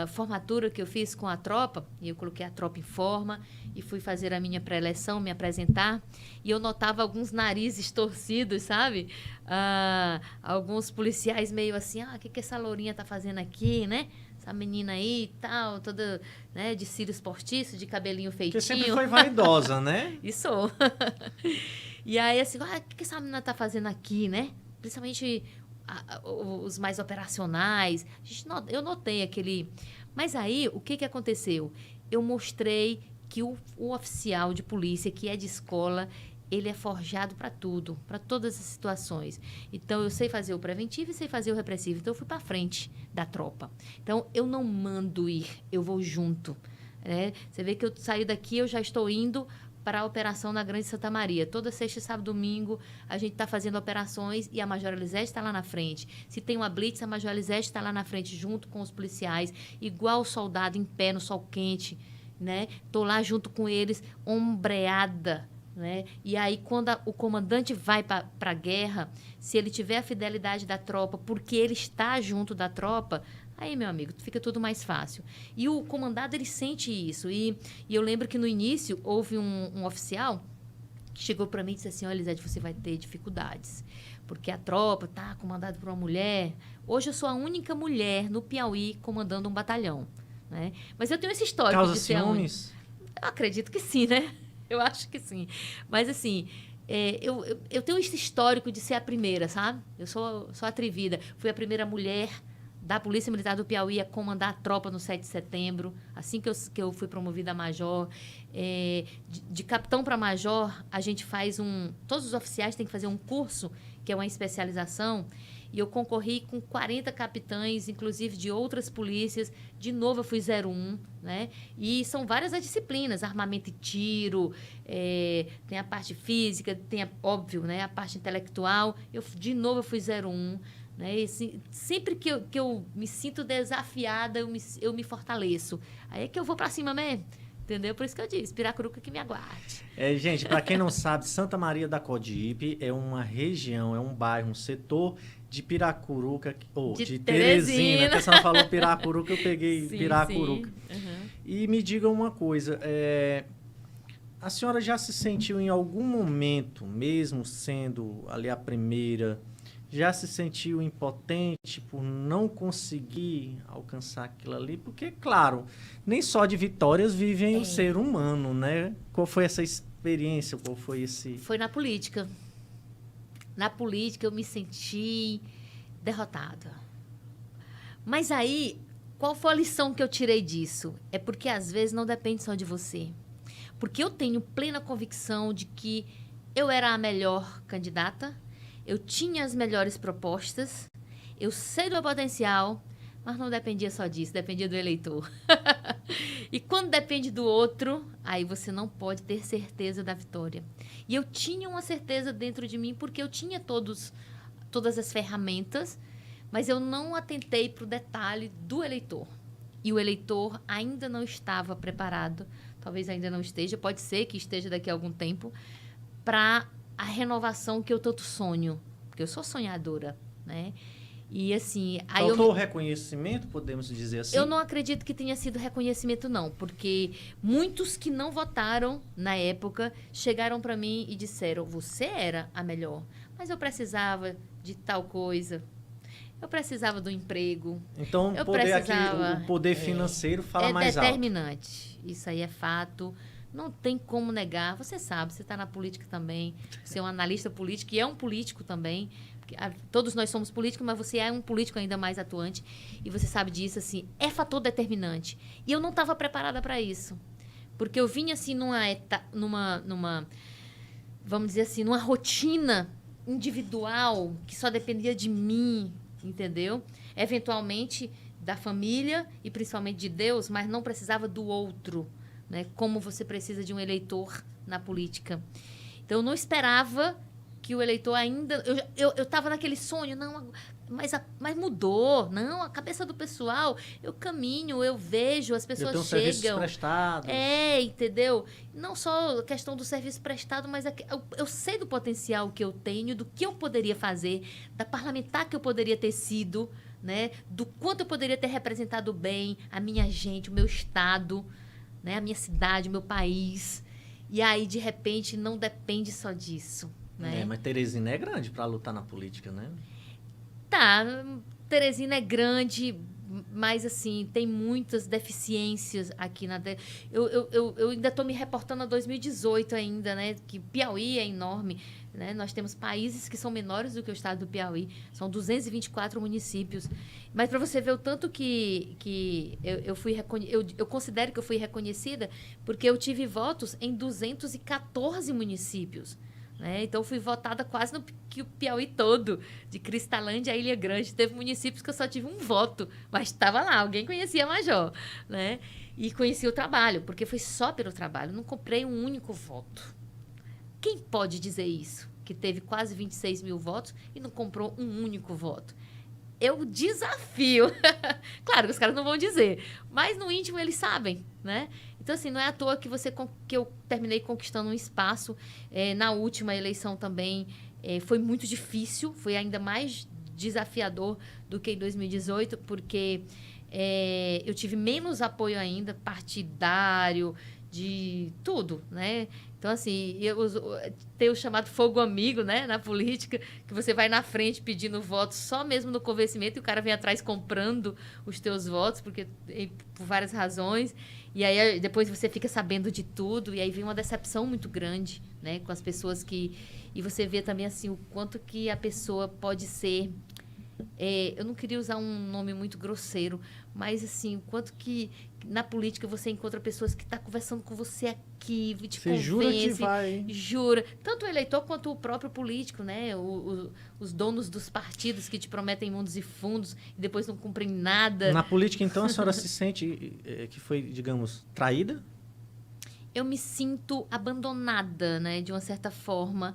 formatura que eu fiz com a tropa, e eu coloquei a tropa em forma e fui fazer a minha pré-eleção, me apresentar, e eu notava alguns narizes torcidos, sabe? Alguns policiais meio assim, o que essa lourinha tá fazendo aqui, né? Essa menina aí e tal, toda, né, de cílios postiços, de cabelinho feitinho. Porque sempre foi vaidosa, né? E sou. E aí assim, o que essa menina tá fazendo aqui, né? Principalmente os mais operacionais. Eu notei aquele... Mas aí, o que aconteceu? Eu mostrei que o oficial de polícia, que é de escola, ele é forjado para tudo, para todas as situações. Então, eu sei fazer o preventivo e sei fazer o repressivo. Então, eu fui para frente da tropa. Então, eu não mando ir, eu vou junto. Né? Você vê que eu saio daqui, eu já estou indo para a operação na Grande Santa Maria. Toda sexta, sábado, domingo, a gente está fazendo operações e a Major Elisete está lá na frente. Se tem uma blitz, a Major Elisete está lá na frente, junto com os policiais, igual o soldado em pé no sol quente, né? Estou lá junto com eles, ombreada, né? E aí, quando o comandante vai para a guerra, se ele tiver a fidelidade da tropa, porque ele está junto da tropa, aí, meu amigo, fica tudo mais fácil. E o comandado, ele sente isso. E eu lembro que no início houve um oficial que chegou para mim e disse assim, olha, Elisete, você vai ter dificuldades, porque a tropa está comandada por uma mulher. Hoje eu sou a única mulher no Piauí comandando um batalhão. Né? Mas eu tenho esse histórico Causa de ser ciúmes? Eu acredito que sim, né? Eu acho que sim. Mas, assim, eu tenho esse histórico de ser a primeira, sabe? Eu sou atrevida. Fui a primeira mulher da Polícia Militar do Piauí a comandar a tropa no 7 de setembro, assim que eu fui promovida a major. De capitão para major, a gente faz todos os oficiais têm que fazer um curso, que é uma especialização, e eu concorri com 40 capitães, inclusive de outras polícias. De novo, eu fui 01, né? E são várias as disciplinas, armamento e tiro, tem a parte física, tem, óbvio, né, a parte intelectual. De novo, eu fui 01. Né? E, assim, sempre que eu me sinto desafiada, eu me fortaleço. Aí é que eu vou para cima mesmo. Entendeu? Por isso que eu disse, Piracuruca que me aguarde. Gente, para quem não sabe, Santa Maria da Codipe é uma região, é um bairro, um setor de Piracuruca, de Teresina. Até você não falou Piracuruca, eu peguei sim, Piracuruca. Sim. Uhum. E me diga uma coisa, a senhora já se sentiu em algum momento, mesmo sendo ali a primeira, já se sentiu impotente por não conseguir alcançar aquilo ali? Porque, claro, nem só de vitórias vivem o ser humano, né? Qual foi essa experiência? Qual foi esse... Foi na política. Na política eu me senti derrotada. Mas aí, qual foi a lição que eu tirei disso? É porque, às vezes, não depende só de você. Porque eu tenho plena convicção de que eu era a melhor candidata, eu tinha as melhores propostas, eu sei do meu potencial, mas não dependia só disso, dependia do eleitor. E quando depende do outro, aí você não pode ter certeza da vitória. E eu tinha uma certeza dentro de mim, porque eu tinha todas as ferramentas, mas eu não atentei para o detalhe do eleitor. E o eleitor ainda não estava preparado, talvez ainda não esteja, pode ser que esteja daqui a algum tempo, para a renovação que eu tanto sonho, porque eu sou sonhadora, né? E assim... Faltou reconhecimento, podemos dizer assim? Eu não acredito que tenha sido reconhecimento, não, porque muitos que não votaram na época chegaram para mim e disseram, você era a melhor, mas eu precisava de tal coisa, eu precisava do emprego. Então, o poder financeiro fala mais alto. É determinante, isso aí é fato. Não tem como negar. Você sabe, você está na política também. Você é um analista político e é um político também. Todos nós somos políticos, mas você é um político ainda mais atuante. E você sabe disso, assim, é fator determinante. E eu não estava preparada para isso. Porque eu vinha assim vamos dizer assim, numa rotina individual que só dependia de mim, entendeu? Eventualmente da família e principalmente de Deus, mas não precisava do outro, né? Como você precisa de um eleitor na política. Então, eu não esperava que o eleitor ainda... Eu estava naquele sonho, não, mas mudou. Não, a cabeça do pessoal, eu caminho, eu vejo, as pessoas chegam. Serviços prestados. Entendeu? Não só a questão do serviço prestado, mas eu sei do potencial que eu tenho, do que eu poderia fazer, da parlamentar que eu poderia ter sido, né? Do quanto eu poderia ter representado bem a minha gente, o meu estado, né? A minha cidade, o meu país. E aí, de repente, não depende só disso, né? Mas Teresina é grande para lutar na política, né? Tá, Teresina é grande, mas assim, tem muitas deficiências aqui na... Eu ainda estou me reportando a 2018 ainda, né? Que Piauí é enorme, né? Nós temos países que são menores do que o estado do Piauí. São 224 municípios. Mas para você ver o tanto que eu considero que eu fui reconhecida, porque eu tive votos em 214 municípios. Né? Então, fui votada quase no Piauí todo, de Cristalândia a Ilha Grande. Teve municípios que eu só tive um voto, mas estava lá, alguém conhecia a Major. Né? E conhecia o trabalho, porque foi só pelo trabalho. Não comprei um único voto. Quem pode dizer isso? Que teve quase 26 mil votos e não comprou um único voto. Eu desafio. Claro que os caras não vão dizer, mas no íntimo eles sabem, né? Então, assim, não é à toa que eu terminei conquistando um espaço. Na última eleição também foi muito difícil, foi ainda mais desafiador do que em 2018, porque eu tive menos apoio ainda, partidário, de tudo, né? Então, assim, tem o chamado fogo amigo, né, na política, que você vai na frente pedindo votos só mesmo no convencimento e o cara vem atrás comprando os teus votos, por várias razões. E aí, depois você fica sabendo de tudo e aí vem uma decepção muito grande, né, com as pessoas que... E você vê também, assim, o quanto que a pessoa pode ser... eu não queria usar um nome muito grosseiro, mas, assim, o quanto que na política você encontra pessoas que estão conversando com você aqui, te convence. Você jura que vai? Jura. Tanto o eleitor quanto o próprio político, né? Os donos dos partidos que te prometem mundos e fundos e depois não cumprem nada. Na política, então, a senhora se sente que foi, digamos, traída? Eu me sinto abandonada, né? De uma certa forma,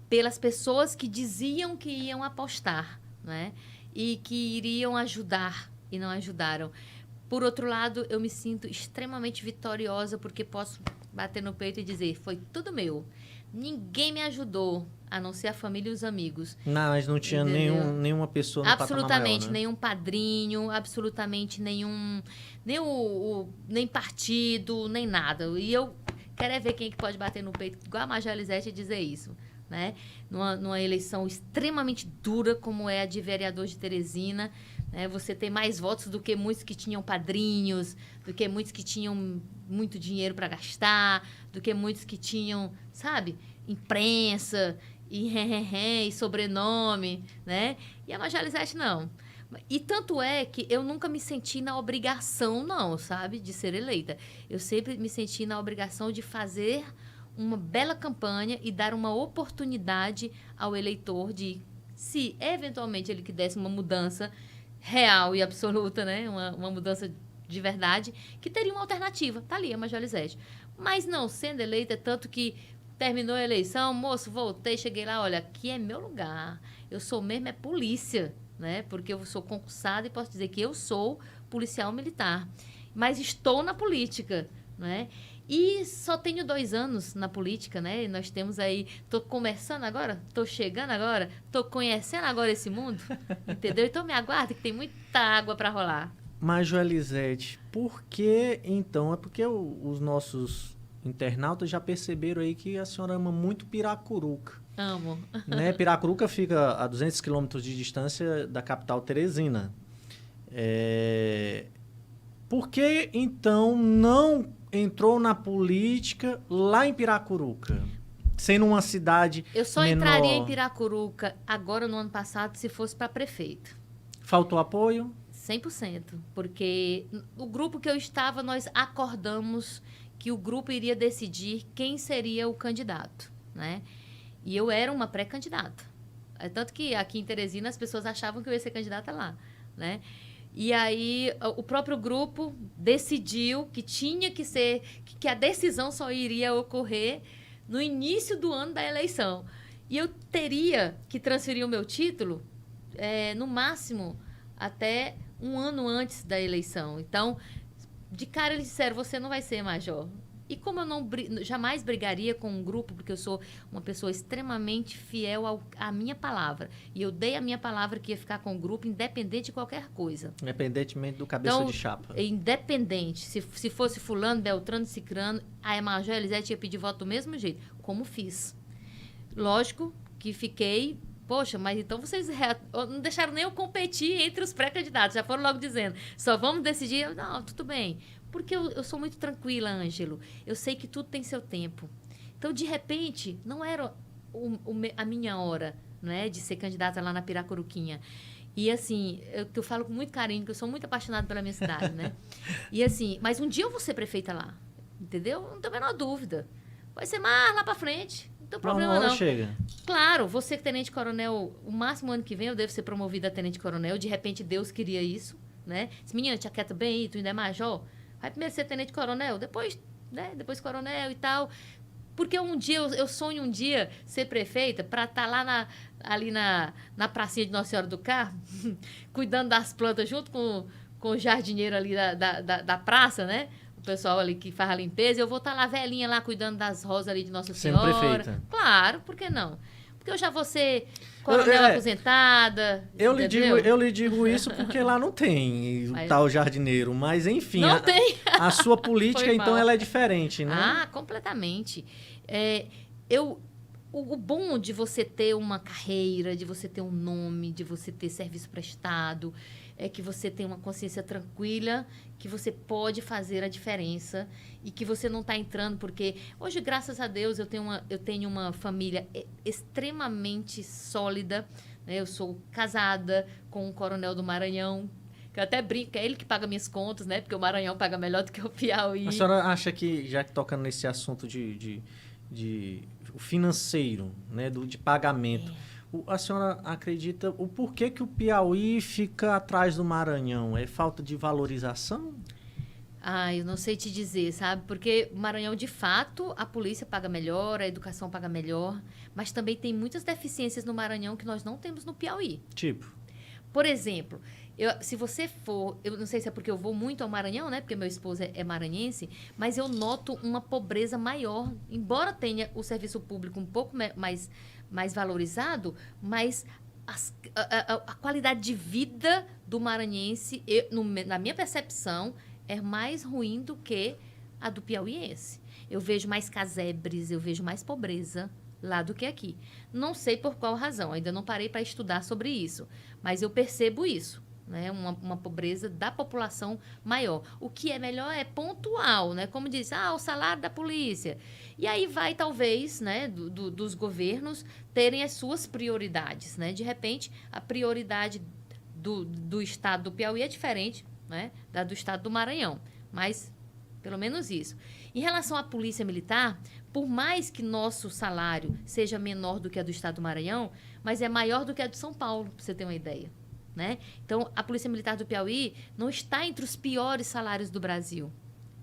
pelas pessoas que diziam que iam apostar, né? E que iriam ajudar e não ajudaram. Por outro lado, eu me sinto extremamente vitoriosa porque posso bater no peito e dizer, foi tudo meu. Ninguém me ajudou, a não ser a família e os amigos. Não, mas não tinha nenhuma pessoa no absolutamente patamar maior, né? Nenhum padrinho, absolutamente nenhum... Nem partido, nem nada. E eu quero ver quem é que pode bater no peito, igual a Major Elisete, e dizer isso. Né? Numa eleição extremamente dura como é a de vereador de Teresina, né? Você tem mais votos do que muitos que tinham padrinhos, do que muitos que tinham muito dinheiro para gastar, do que muitos que tinham, sabe, imprensa e sobrenome, né? E a Major Elisete não. E tanto é que eu nunca me senti na obrigação, não, sabe, de ser eleita. Eu sempre me senti na obrigação de fazer uma bela campanha e dar uma oportunidade ao eleitor de, se eventualmente ele quisesse uma mudança real e absoluta, né? Uma mudança de verdade, que teria uma alternativa. Tá ali a Major Elisete. Mas não, sendo eleita, tanto que terminou a eleição, moço, voltei, cheguei lá, olha, aqui é meu lugar. Eu sou mesmo, é polícia, né? Porque eu sou concursada e posso dizer que eu sou policial militar. Mas estou na política, né? E só tenho 2 anos na política, né? E nós temos aí... Estou começando agora, estou chegando agora, estou conhecendo agora esse mundo, entendeu? Então me aguarde que tem muita água para rolar. Major Elisete, por que então? É porque os nossos internautas já perceberam aí que a senhora ama muito Piracuruca. Amo. Né? Piracuruca fica a 200 quilômetros de distância da capital Teresina. Por que então não entrou na política lá em Piracuruca, sendo uma cidade menor? Eu só entraria em Piracuruca agora no ano passado se fosse para prefeito. Faltou apoio? 100%, porque o grupo que eu estava, nós acordamos que o grupo iria decidir quem seria o candidato, né? E eu era uma pré-candidata. Tanto que aqui em Teresina as pessoas achavam que eu ia ser candidata lá, né? E aí o próprio grupo decidiu que tinha que ser, que a decisão só iria ocorrer no início do ano da eleição. E eu teria que transferir o meu título, no máximo, até um ano antes da eleição. Então, de cara eles disseram, você não vai ser major. E como eu jamais brigaria com um grupo, porque eu sou uma pessoa extremamente fiel à minha palavra. E eu dei a minha palavra que ia ficar com o grupo, independente de qualquer coisa. Independentemente do cabeça de chapa. Independente. Se fosse fulano, beltrano, cicrano, a major Elisete ia pedir voto do mesmo jeito, como fiz. Lógico que fiquei... Poxa, mas então vocês não deixaram nem eu competir entre os pré-candidatos. Já foram logo dizendo, só vamos decidir. Não, tudo bem. Porque eu sou muito tranquila, Ângelo. Eu sei que tudo tem seu tempo. Então, de repente, não era a minha hora, né, de ser candidata lá na Piracuruquinha. E, assim, eu falo com muito carinho, porque eu sou muito apaixonada pela minha cidade, né? E, assim, mas um dia eu vou ser prefeita lá, entendeu? Não tenho a menor dúvida. Vai ser mais lá pra frente. Não tem problema, não. Chega. Claro, vou ser tenente-coronel, o máximo ano que vem eu devo ser promovida a tenente-coronel. De repente, Deus queria isso, né? Disse, menina, te aquieta bem aí, tu ainda é major. Vai primeiro ser tenente-coronel, depois, né? Depois coronel e tal. Porque um dia, eu sonho um dia ser prefeita para estar lá ali na pracinha de Nossa Senhora do Carmo, cuidando das plantas junto com o jardineiro ali da praça, né? O pessoal ali que faz a limpeza. Eu vou estar lá, velhinha, lá, cuidando das rosas ali de Nossa Senhora. Sendo prefeita. Claro, por que não? Porque eu já vou ser coronel aposentada. Eu lhe digo isso porque lá não tem o tal jardineiro. Mas, enfim. Não tem. A sua política, então, ela é diferente, né? Ah, completamente. O bom de você ter uma carreira, de você ter um nome, de você ter serviço prestado, é que você tem uma consciência tranquila, que você pode fazer a diferença e que você não está entrando, porque hoje, graças a Deus, eu tenho uma família extremamente sólida, né? Eu sou casada com um coronel do Maranhão, que eu até brinco, é ele que paga minhas contas, né? Porque o Maranhão paga melhor do que o Piauí. A senhora acha que, já que tocando nesse assunto de o financeiro, né, de pagamento, a senhora acredita o porquê que o Piauí fica atrás do Maranhão? É falta de valorização? Eu não sei te dizer, sabe? Porque o Maranhão, de fato, a polícia paga melhor, a educação paga melhor, mas também tem muitas deficiências no Maranhão que nós não temos no Piauí. Tipo? Por exemplo, se você for... Eu não sei se é porque eu vou muito ao Maranhão, né? Porque meu esposo é maranhense, mas eu noto uma pobreza maior. Embora tenha o serviço público um pouco mais valorizado, mas a qualidade de vida do maranhense, na minha percepção, é mais ruim do que a do piauiense. Eu vejo mais casebres, eu vejo mais pobreza lá do que aqui. Não sei por qual razão, ainda não parei para estudar sobre isso, mas eu percebo isso, né? Uma pobreza da população maior. O que é melhor é pontual, né? Como diz, o salário da polícia. E aí vai, talvez, né, dos governos terem as suas prioridades, né? De repente, a prioridade do estado do Piauí é diferente, né, da do estado do Maranhão, mas pelo menos isso. Em relação à polícia militar, por mais que nosso salário seja menor do que a do estado do Maranhão, mas é maior do que a de São Paulo, para você ter uma ideia, né? Então, a polícia militar do Piauí não está entre os piores salários do Brasil,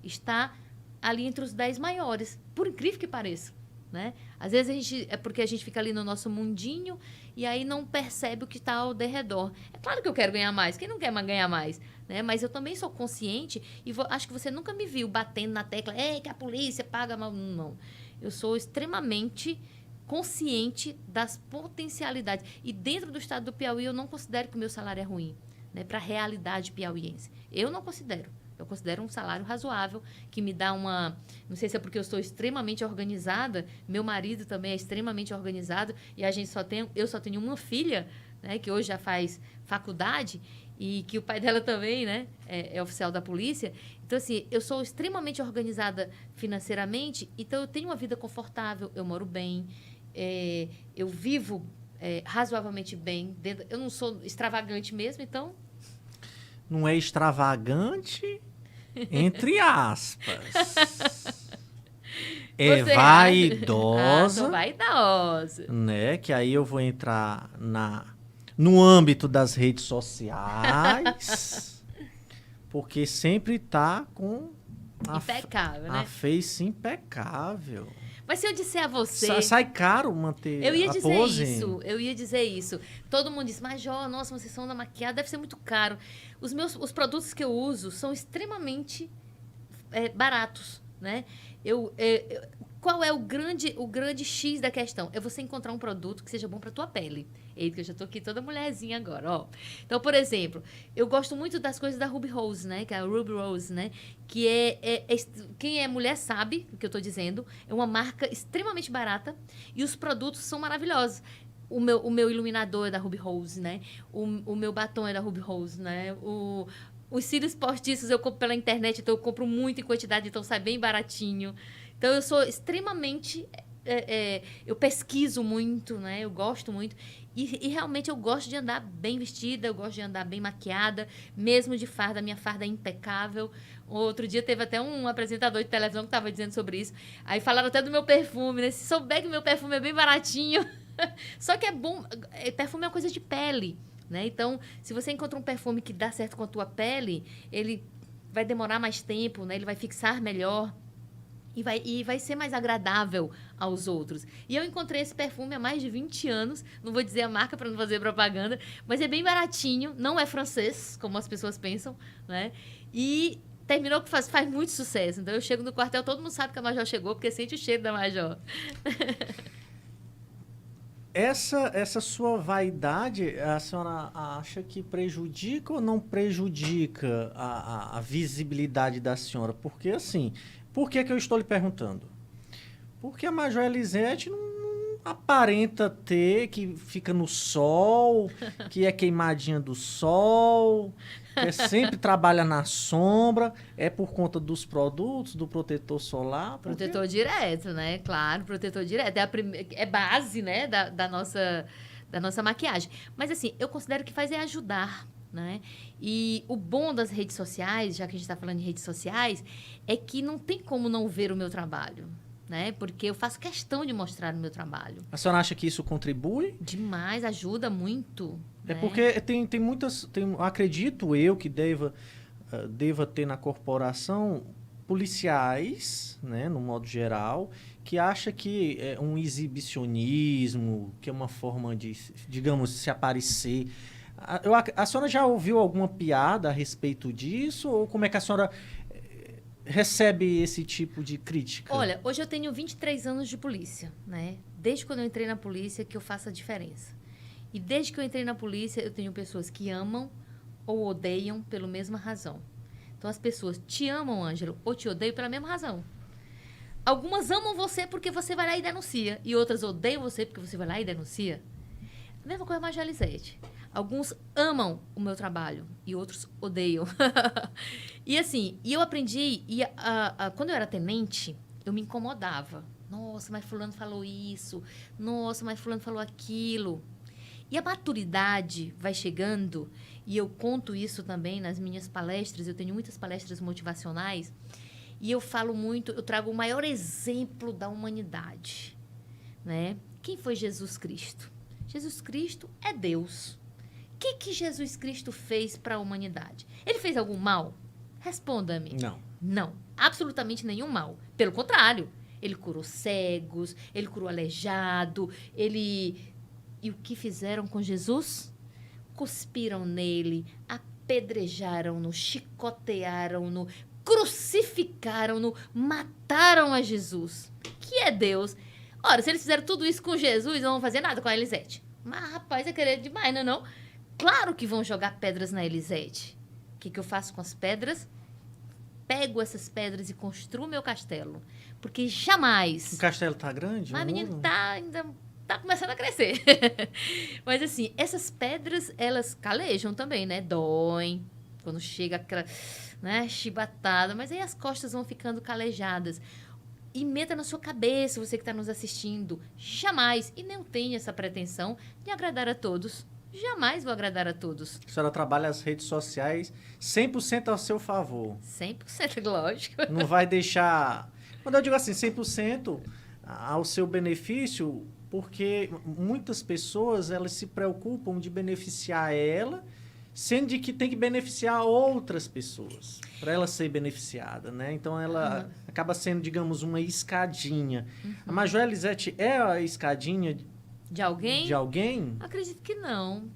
está ali entre os 10 maiores, por incrível que pareça, né? Às vezes é porque a gente fica ali no nosso mundinho e aí não percebe o que está ao derredor. É claro que eu quero ganhar mais, quem não quer ganhar mais? Né? Mas eu também sou consciente e acho que você nunca me viu batendo na tecla, que a polícia paga mal. Não. Eu sou extremamente consciente das potencialidades. E dentro do estado do Piauí, eu não considero que o meu salário é ruim, né? Para a realidade piauiense. Eu não considero. Eu considero um salário razoável, que me dá uma... Não sei se é porque eu sou extremamente organizada, meu marido também é extremamente organizado, e eu só tenho uma filha, né, que hoje já faz faculdade, e que o pai dela também, né, é oficial da polícia. Então, assim, eu sou extremamente organizada financeiramente, então eu tenho uma vida confortável, eu moro bem, eu vivo razoavelmente bem. Eu não sou extravagante mesmo, então... Não é extravagante, entre aspas. é Você vaidosa, sou vaidosa. né? Que aí eu vou entrar no âmbito das redes sociais, porque sempre tá com Impecável, a né? face impecável. Mas se eu disser a você... Sai caro manter Eu ia a dizer pose. eu ia dizer isso. Todo mundo diz, Major, nossa, vocês são da maquiagem, deve ser muito caro. Os produtos que eu uso são extremamente baratos, né? Qual é o grande X da questão? É você encontrar um produto que seja bom para tua pele. Eita, que eu já tô aqui toda mulherzinha agora, ó. Então, por exemplo, eu gosto muito das coisas da Ruby Rose, né? Que é a Ruby Rose, né? Que quem é mulher sabe o que eu tô dizendo. É uma marca extremamente barata e os produtos são maravilhosos. O meu iluminador é da Ruby Rose, né? O meu batom é da Ruby Rose, né? Os cílios postiços eu compro pela internet, então eu compro muito em quantidade, então sai bem baratinho. Então, eu sou extremamente... eu pesquiso muito, né? Eu gosto muito. E realmente eu gosto de andar bem vestida, eu gosto de andar bem maquiada, mesmo de farda. Minha farda é impecável. Outro dia teve até um apresentador de televisão que estava dizendo sobre isso. Aí falaram até do meu perfume, né? Se souber que meu perfume é bem baratinho. Só que é bom... Perfume é uma coisa de pele, né? Então, se você encontra um perfume que dá certo com a tua pele, ele vai demorar mais tempo, né? Ele vai fixar melhor. E vai ser mais agradável aos outros. E eu encontrei esse perfume há mais de 20 anos. Não vou dizer a marca para não fazer propaganda, mas é bem baratinho. Não é francês, como as pessoas pensam, né? E terminou que faz muito sucesso. Então, eu chego no quartel, todo mundo sabe que a Major chegou, porque sente o cheiro da Major. Essa sua vaidade, a senhora acha que prejudica ou não prejudica a visibilidade da senhora? Porque, assim... Por que eu estou lhe perguntando? Porque a Major Elisete não aparenta ter, que fica no sol, que é queimadinha do sol, que sempre trabalha na sombra. É por conta dos produtos, do protetor solar? Protetor direto, né? Claro, protetor direto. É base, né, da nossa maquiagem. Mas, assim, eu considero que faz ajudar, né? E o bom das redes sociais, já que a gente está falando de redes sociais, é que não tem como não ver o meu trabalho, né? Porque eu faço questão de mostrar o meu trabalho. A senhora acha que isso contribui? Demais, ajuda muito. É, né? porque tem muitas... acredito eu que deva ter na corporação policiais, né, no modo geral, que acha que é um exibicionismo, que é uma forma de, digamos, se aparecer... A senhora já ouviu alguma piada a respeito disso? Ou como é que a senhora recebe esse tipo de crítica? Olha, hoje eu tenho 23 anos de polícia, né? Desde quando eu entrei na polícia que eu faço a diferença. E desde que eu entrei na polícia, eu tenho pessoas que amam ou odeiam pela mesma razão. Então, as pessoas te amam, Ângelo, ou te odeiam pela mesma razão. Algumas amam você porque você vai lá e denuncia. E outras odeiam você porque você vai lá e denuncia. A mesma coisa com a Major Elisete. Alguns amam o meu trabalho e outros odeiam. E assim, eu aprendi... quando eu era tenente, eu me incomodava. Nossa, mas fulano falou isso. Nossa, mas fulano falou aquilo. E a maturidade vai chegando, e eu conto isso também nas minhas palestras. Eu tenho muitas palestras motivacionais. E eu falo muito, eu trago o maior exemplo da humanidade, né? Quem foi Jesus Cristo? Jesus Cristo é Deus. O que Jesus Cristo fez para a humanidade? Ele fez algum mal? Responda-me. Não. Não, absolutamente nenhum mal. Pelo contrário, ele curou cegos, ele curou aleijado, E o que fizeram com Jesus? Cuspiram nele, apedrejaram-no, chicotearam-no, crucificaram-no, mataram a Jesus, que é Deus. Ora, se eles fizeram tudo isso com Jesus, não vão fazer nada com a Elisete. Mas, rapaz, é querer demais, não é não? Claro que vão jogar pedras na Elisete. O que eu faço com as pedras? Pego essas pedras e construo meu castelo. Porque jamais... O castelo tá grande? Mas, menino, ainda tá começando a crescer. Mas, assim, essas pedras, elas calejam também, né? Doem. Quando chega aquela, né, chibatada. Mas aí as costas vão ficando calejadas. E meta na sua cabeça, você que está nos assistindo. Jamais, e não tenha essa pretensão de agradar a todos. Jamais vou agradar a todos. A senhora trabalha as redes sociais 100% ao seu favor. 100%, lógico. Não vai deixar Quando eu digo assim, 100% ao seu benefício, porque muitas pessoas elas se preocupam de beneficiar ela, sendo de que tem que beneficiar outras pessoas, para ela ser beneficiada, né? Então, ela acaba sendo, digamos, uma escadinha. A Major Elisete é a escadinha De alguém? de alguém? Acredito que não.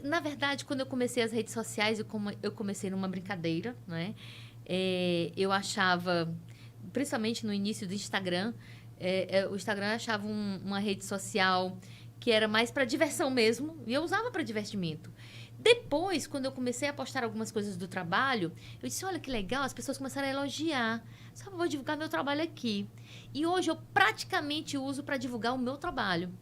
Na verdade, quando eu comecei as redes sociais, eu comecei numa brincadeira, né? Eu achava, principalmente no início do Instagram, o Instagram eu achava uma rede social que era mais para diversão mesmo, e eu usava para divertimento. Depois, quando eu comecei a postar algumas coisas do trabalho, eu disse, olha que legal, as pessoas começaram a elogiar. Sabe, eu vou divulgar meu trabalho aqui. E hoje eu praticamente uso para divulgar o meu trabalho.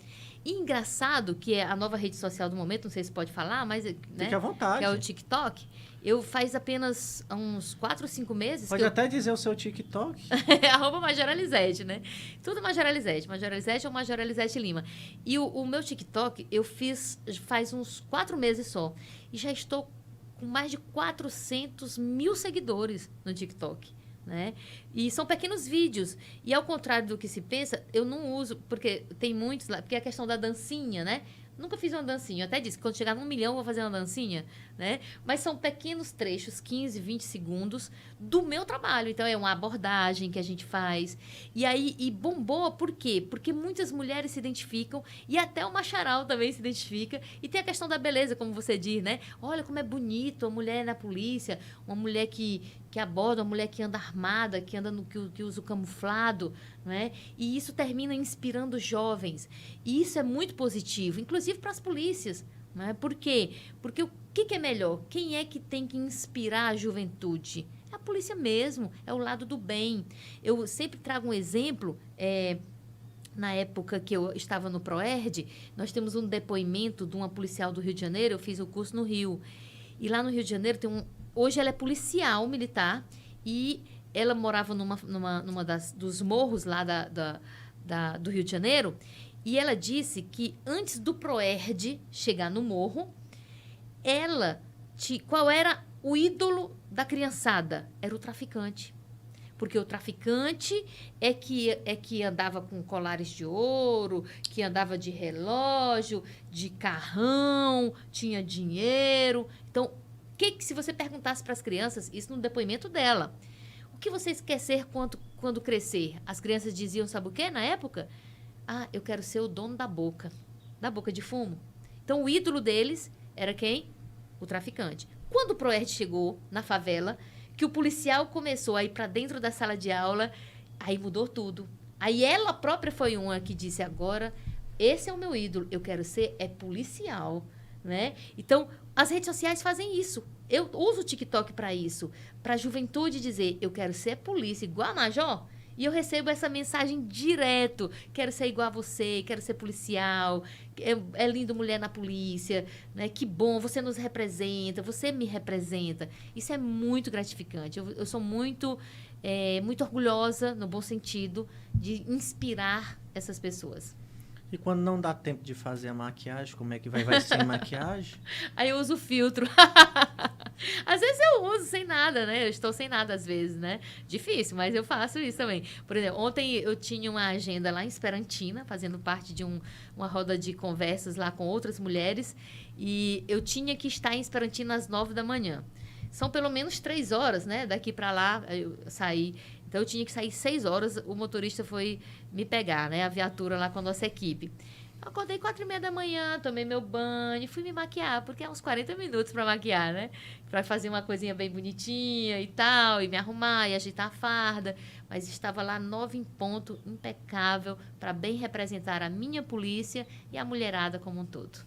E engraçado que é a nova rede social do momento, não sei se pode falar, mas... Né, Fique à vontade. que é o TikTok. Eu faz apenas uns 4 ou 5 meses... Pode até dizer o seu TikTok. @ Major Elisete, né? Tudo Major Elisete. Major Elisete ou Major Elisete Lima. E o meu TikTok, eu fiz faz uns 4 meses só. E já estou com mais de 400 mil seguidores no TikTok. Né? E são pequenos vídeos. E ao contrário do que se pensa, eu não uso, porque tem muitos lá, porque é a questão da dancinha, né? Nunca fiz uma dancinha. Eu até disse que quando chegar no 1 milhão eu vou fazer uma dancinha, né? Mas são pequenos trechos, 15, 20 segundos, do meu trabalho. Então, é uma abordagem que a gente faz. E aí, bombou, por quê? Porque muitas mulheres se identificam e até o Macharal também se identifica. E tem a questão da beleza, como você diz, né? Olha como é bonito a mulher na polícia, uma mulher que aborda, uma mulher que anda armada, que anda que usa o camuflado, né? E isso termina inspirando jovens. E isso é muito positivo, inclusive para as polícias. Né? Por quê? Porque o que é melhor? Quem é que tem que inspirar a juventude? É a polícia mesmo, é o lado do bem. Eu sempre trago um exemplo, na época que eu estava no ProERD, nós temos um depoimento de uma policial do Rio de Janeiro, eu fiz o curso no Rio. E lá no Rio de Janeiro hoje ela é policial militar e ela morava numa dos morros lá do Rio de Janeiro. E ela disse que antes do ProERD chegar no morro, qual era o ídolo da criançada? Era o traficante. Porque o traficante é que andava com colares de ouro, que andava de relógio, de carrão, tinha dinheiro. Então, se você perguntasse para as crianças, isso no depoimento dela, o que vocês querem ser quando crescer? As crianças diziam, sabe o quê, na época? Ah, eu quero ser o dono da boca de fumo. Então, o ídolo deles era quem? O traficante. Quando o ProERD chegou na favela, que o policial começou a ir para dentro da sala de aula, aí mudou tudo. Aí ela própria foi uma que disse, agora, esse é o meu ídolo, eu quero ser policial. Né? Então, as redes sociais fazem isso. Eu uso o TikTok para isso, para a juventude dizer, eu quero ser polícia igual a Major, e eu recebo essa mensagem direto, quero ser igual a você, quero ser policial, é lindo mulher na polícia, né? Que bom, você nos representa, você me representa. Isso é muito gratificante. Eu sou muito orgulhosa, no bom sentido, de inspirar essas pessoas. E quando não dá tempo de fazer a maquiagem, como é que vai sem maquiagem? Aí eu uso filtro. Às vezes eu uso sem nada, né? Eu estou sem nada às vezes, né? Difícil, mas eu faço isso também. Por exemplo, ontem eu tinha uma agenda lá em Esperantina, fazendo parte de uma roda de conversas lá com outras mulheres, e eu tinha que estar em Esperantina às 9 da manhã. São pelo menos 3 horas, né? Daqui para lá, eu saí. Então, eu tinha que sair 6 horas, o motorista foi me pegar, né? A viatura lá com a nossa equipe. Eu acordei 4h30 da manhã, tomei meu banho, fui me maquiar, porque é uns 40 minutos para maquiar, né? Para fazer uma coisinha bem bonitinha e tal, e me arrumar, e ajeitar a farda. Mas estava lá 9 em ponto, impecável, para bem representar a minha polícia e a mulherada como um todo.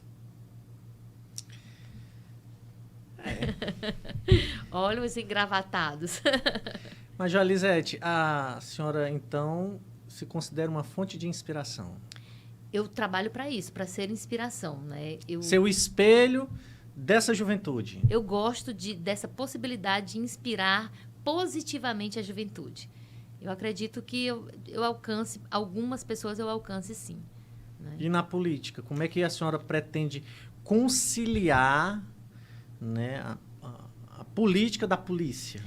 Olha os engravatados. Major Elisete, a senhora, então, se considera uma fonte de inspiração? Eu trabalho para isso, para ser inspiração, né? Ser o espelho dessa juventude. Eu gosto dessa possibilidade de inspirar positivamente a juventude. Eu acredito que eu alcance, algumas pessoas eu alcance sim. Né? E na política, como é que a senhora pretende conciliar, né, a política da polícia?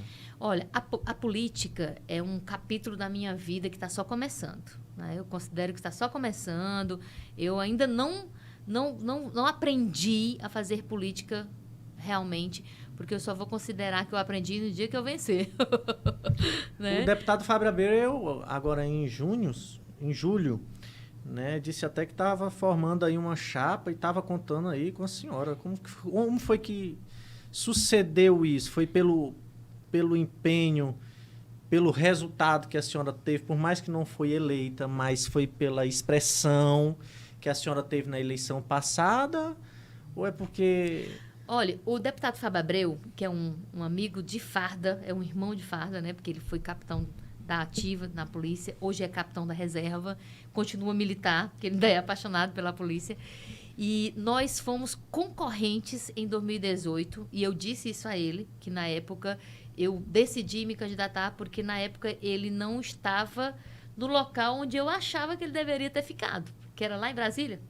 Olha, a política é um capítulo da minha vida que está só começando, né? Eu considero que está só começando. Eu ainda não aprendi a fazer política realmente, porque eu só vou considerar que eu aprendi no dia que eu vencer. Né? O deputado Fábio Abreu, agora em julho, né, disse até que estava formando aí uma chapa e estava contando aí com a senhora. Como foi que sucedeu isso? Foi pelo empenho, pelo resultado que a senhora teve, por mais que não foi eleita, mas foi pela expressão que a senhora teve na eleição passada? Ou é porque... Olha, o deputado Fábio Abreu, que é um amigo de farda, é um irmão de farda, né? Porque ele foi capitão da ativa na polícia, hoje é capitão da reserva, continua militar, porque ele ainda é apaixonado pela polícia. E nós fomos concorrentes em 2018, e eu disse isso a ele, que na época eu decidi me candidatar, porque na época ele não estava no local onde eu achava que ele deveria ter ficado, que era lá em Brasília,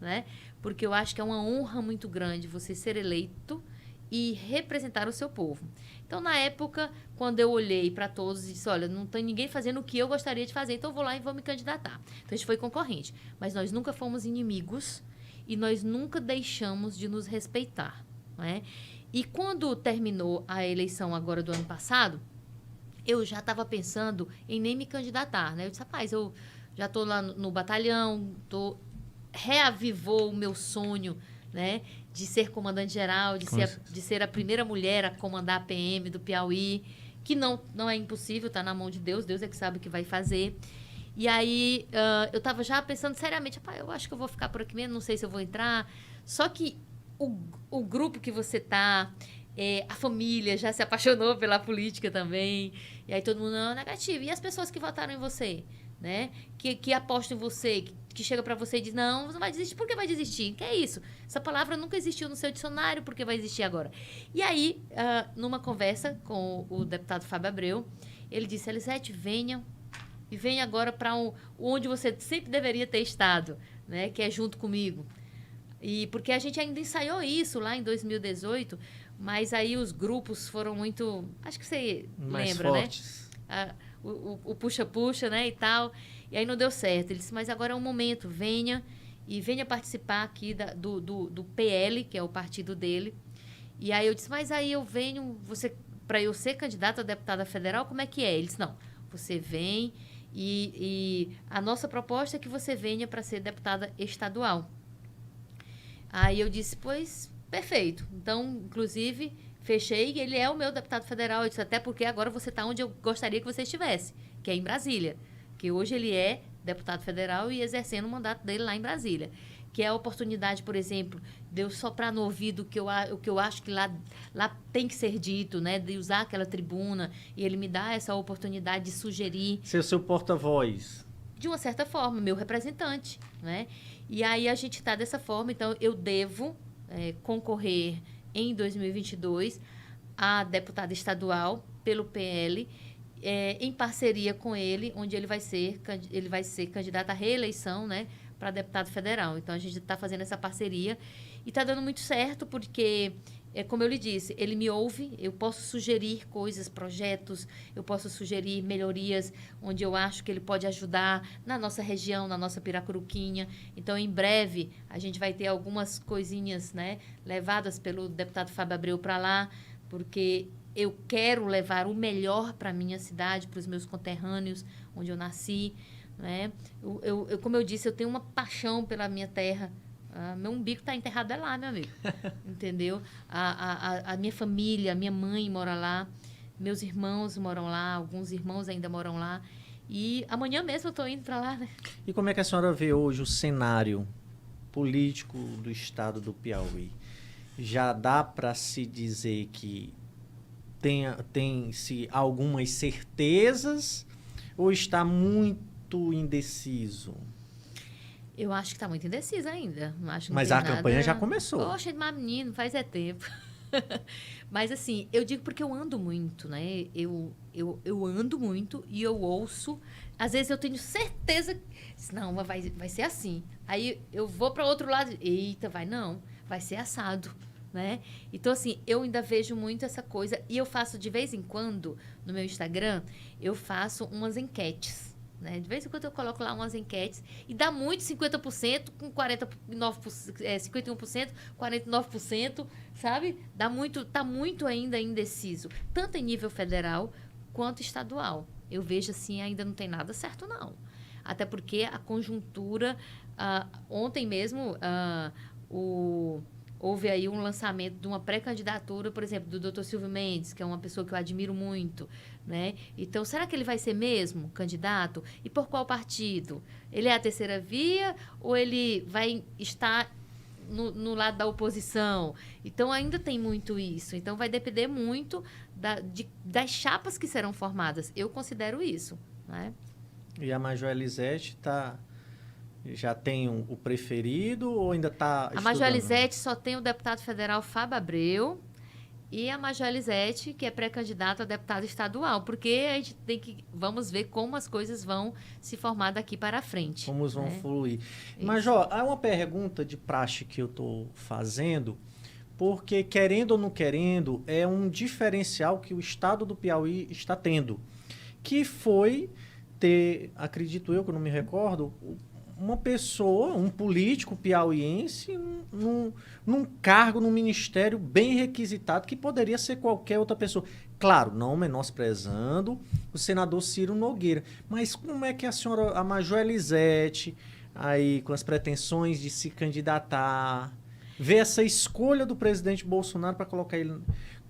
né? Porque eu acho que é uma honra muito grande você ser eleito e representar o seu povo. Então, na época, quando eu olhei para todos e disse, olha, não tem ninguém fazendo o que eu gostaria de fazer, então eu vou lá e vou me candidatar. Então, a gente foi concorrente. Mas nós nunca fomos inimigos e nós nunca deixamos de nos respeitar, né? E quando terminou a eleição agora do ano passado, eu já estava pensando em nem me candidatar, né? Eu disse, rapaz, eu já estou lá no batalhão, reavivou o meu sonho, né, de ser comandante-geral, de ser a primeira mulher a comandar a PM do Piauí, que não é impossível, está na mão de Deus, Deus é que sabe o que vai fazer. E aí, eu estava já pensando seriamente, rapaz, eu acho que eu vou ficar por aqui mesmo, não sei se eu vou entrar. Só que o grupo que você está, a família já se apaixonou pela política também, e aí todo mundo não é negativo. E as pessoas que votaram em você, né, que apostam em você, que chega para você e diz, não, você não vai desistir. Por que vai desistir? Que é isso? Essa palavra nunca existiu no seu dicionário, por que vai existir agora? E aí, numa conversa com o deputado Fábio Abreu, ele disse, Elisete, venha, e venha agora para onde você sempre deveria ter estado, né, que é junto comigo. E porque a gente ainda ensaiou isso lá em 2018, mas aí os grupos foram muito, acho que você mais lembra, fortes, né? O puxa-puxa, né, e tal. E aí não deu certo. Ele disse, mas agora é o momento, venha participar aqui do PL, que é o partido dele. E aí eu disse, mas aí eu venho, para eu ser candidata a deputada federal, como é que é? Ele disse, não, você vem e a nossa proposta é que você venha para ser deputada estadual. Aí eu disse, pois, perfeito. Então, inclusive, fechei e ele é o meu deputado federal. Eu disse, até porque agora você está onde eu gostaria que você estivesse, que é em Brasília. Que hoje ele é deputado federal e exercendo o mandato dele lá em Brasília. Que é a oportunidade, por exemplo, de eu soprar no ouvido o que eu acho que lá tem que ser dito, né? De usar aquela tribuna e ele me dá essa oportunidade de sugerir. Ser o seu porta-voz. De uma certa forma, meu representante, né? E aí a gente está dessa forma, então eu devo concorrer em 2022 a deputada estadual pelo PL, em parceria com ele, onde ele vai ser candidato à reeleição, né, para deputado federal. Então, a gente está fazendo essa parceria e está dando muito certo, porque, como eu lhe disse, ele me ouve, eu posso sugerir coisas, projetos, eu posso sugerir melhorias onde eu acho que ele pode ajudar na nossa região, na nossa Piracuruquinha. Então, em breve, a gente vai ter algumas coisinhas, né, levadas pelo deputado Fábio Abreu para lá, porque eu quero levar o melhor para a minha cidade, para os meus conterrâneos, onde eu nasci, né? Como eu disse, eu tenho uma paixão pela minha terra. Meu umbigo está enterrado lá, meu amigo. Entendeu? A minha família, a minha mãe mora lá, meus irmãos moram lá, alguns irmãos ainda moram lá. E amanhã mesmo eu estou indo para lá, né? E como é que a senhora vê hoje o cenário político do estado do Piauí? Já dá para se dizer que tem-se algumas certezas ou está muito indeciso? Eu acho que está muito indeciso ainda. Acho que mas a campanha já começou. Poxa, mas menino, faz tempo. Mas assim, eu digo porque eu ando muito, né? Eu ando muito e eu ouço. Às vezes eu tenho certeza, não, vai ser assim. Aí eu vou para outro lado, eita, vai ser assado. né? Então, assim, eu ainda vejo muito essa coisa. E eu faço, de vez em quando, no meu Instagram, eu faço umas enquetes, né? De vez em quando eu coloco lá umas enquetes e dá muito 50% com 49%, 51%, 49%, sabe? Tá muito ainda indeciso, tanto em nível federal quanto estadual. Eu vejo assim, ainda não tem nada certo, não. Até porque a conjuntura, ontem mesmo, houve aí um lançamento de uma pré-candidatura, por exemplo, do Dr. Silvio Mendes, que é uma pessoa que eu admiro muito, né? Então, será que ele vai ser mesmo candidato? E por qual partido? Ele é a terceira via ou ele vai estar no lado da oposição? Então, ainda tem muito isso. Então, vai depender muito das chapas que serão formadas. Eu considero isso, né? E a Major Elisete já tem o preferido ou ainda está A Major Elisete só tem o deputado federal Fábio Abreu e a Major Elisete, que é pré-candidata a deputada estadual, porque a gente vamos ver como as coisas vão se formar daqui para frente. Como vão né? fluir. Isso. Major, há uma pergunta de praxe que eu estou fazendo, porque querendo ou não querendo, é um diferencial que o estado do Piauí está tendo, que foi ter, acredito eu, que eu não me recordo, uma pessoa, um político piauiense, num cargo, num ministério bem requisitado, que poderia ser qualquer outra pessoa. Claro, não menosprezando o senador Ciro Nogueira. Mas como é que a senhora, a Major Elisete, aí com as pretensões de se candidatar, vê essa escolha do presidente Bolsonaro para colocar ele...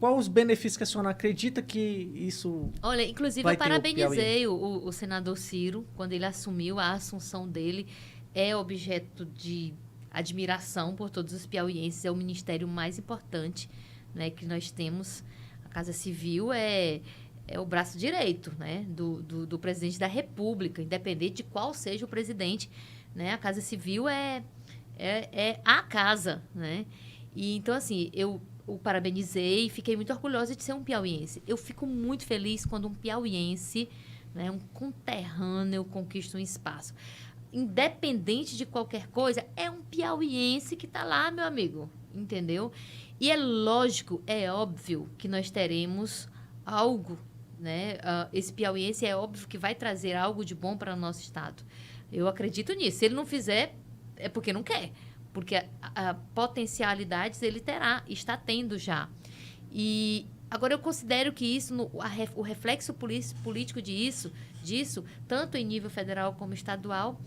Quais os benefícios que a senhora acredita que isso... Olha, inclusive vai eu parabenizei ter o senador Ciro quando ele assumiu. A assunção dele é objeto de admiração por todos os piauienses. É o ministério mais importante, né, que nós temos. A Casa Civil é o braço direito, né, do presidente da República, independente de qual seja o presidente, né? A Casa Civil é a casa, né? E então, assim, eu o parabenizei e fiquei muito orgulhosa de ser um piauiense. Eu fico muito feliz quando um piauiense, né, um conterrâneo, conquista um espaço. Independente de qualquer coisa, é um piauiense que está lá, meu amigo, entendeu? E é lógico, é óbvio que nós teremos algo, né? Esse piauiense é óbvio que vai trazer algo de bom para o nosso estado. Eu acredito nisso. Se ele não fizer, é porque não quer. Porque a potencialidades ele está tendo já. E agora eu considero que isso, o reflexo político disso, tanto em nível federal como estadual,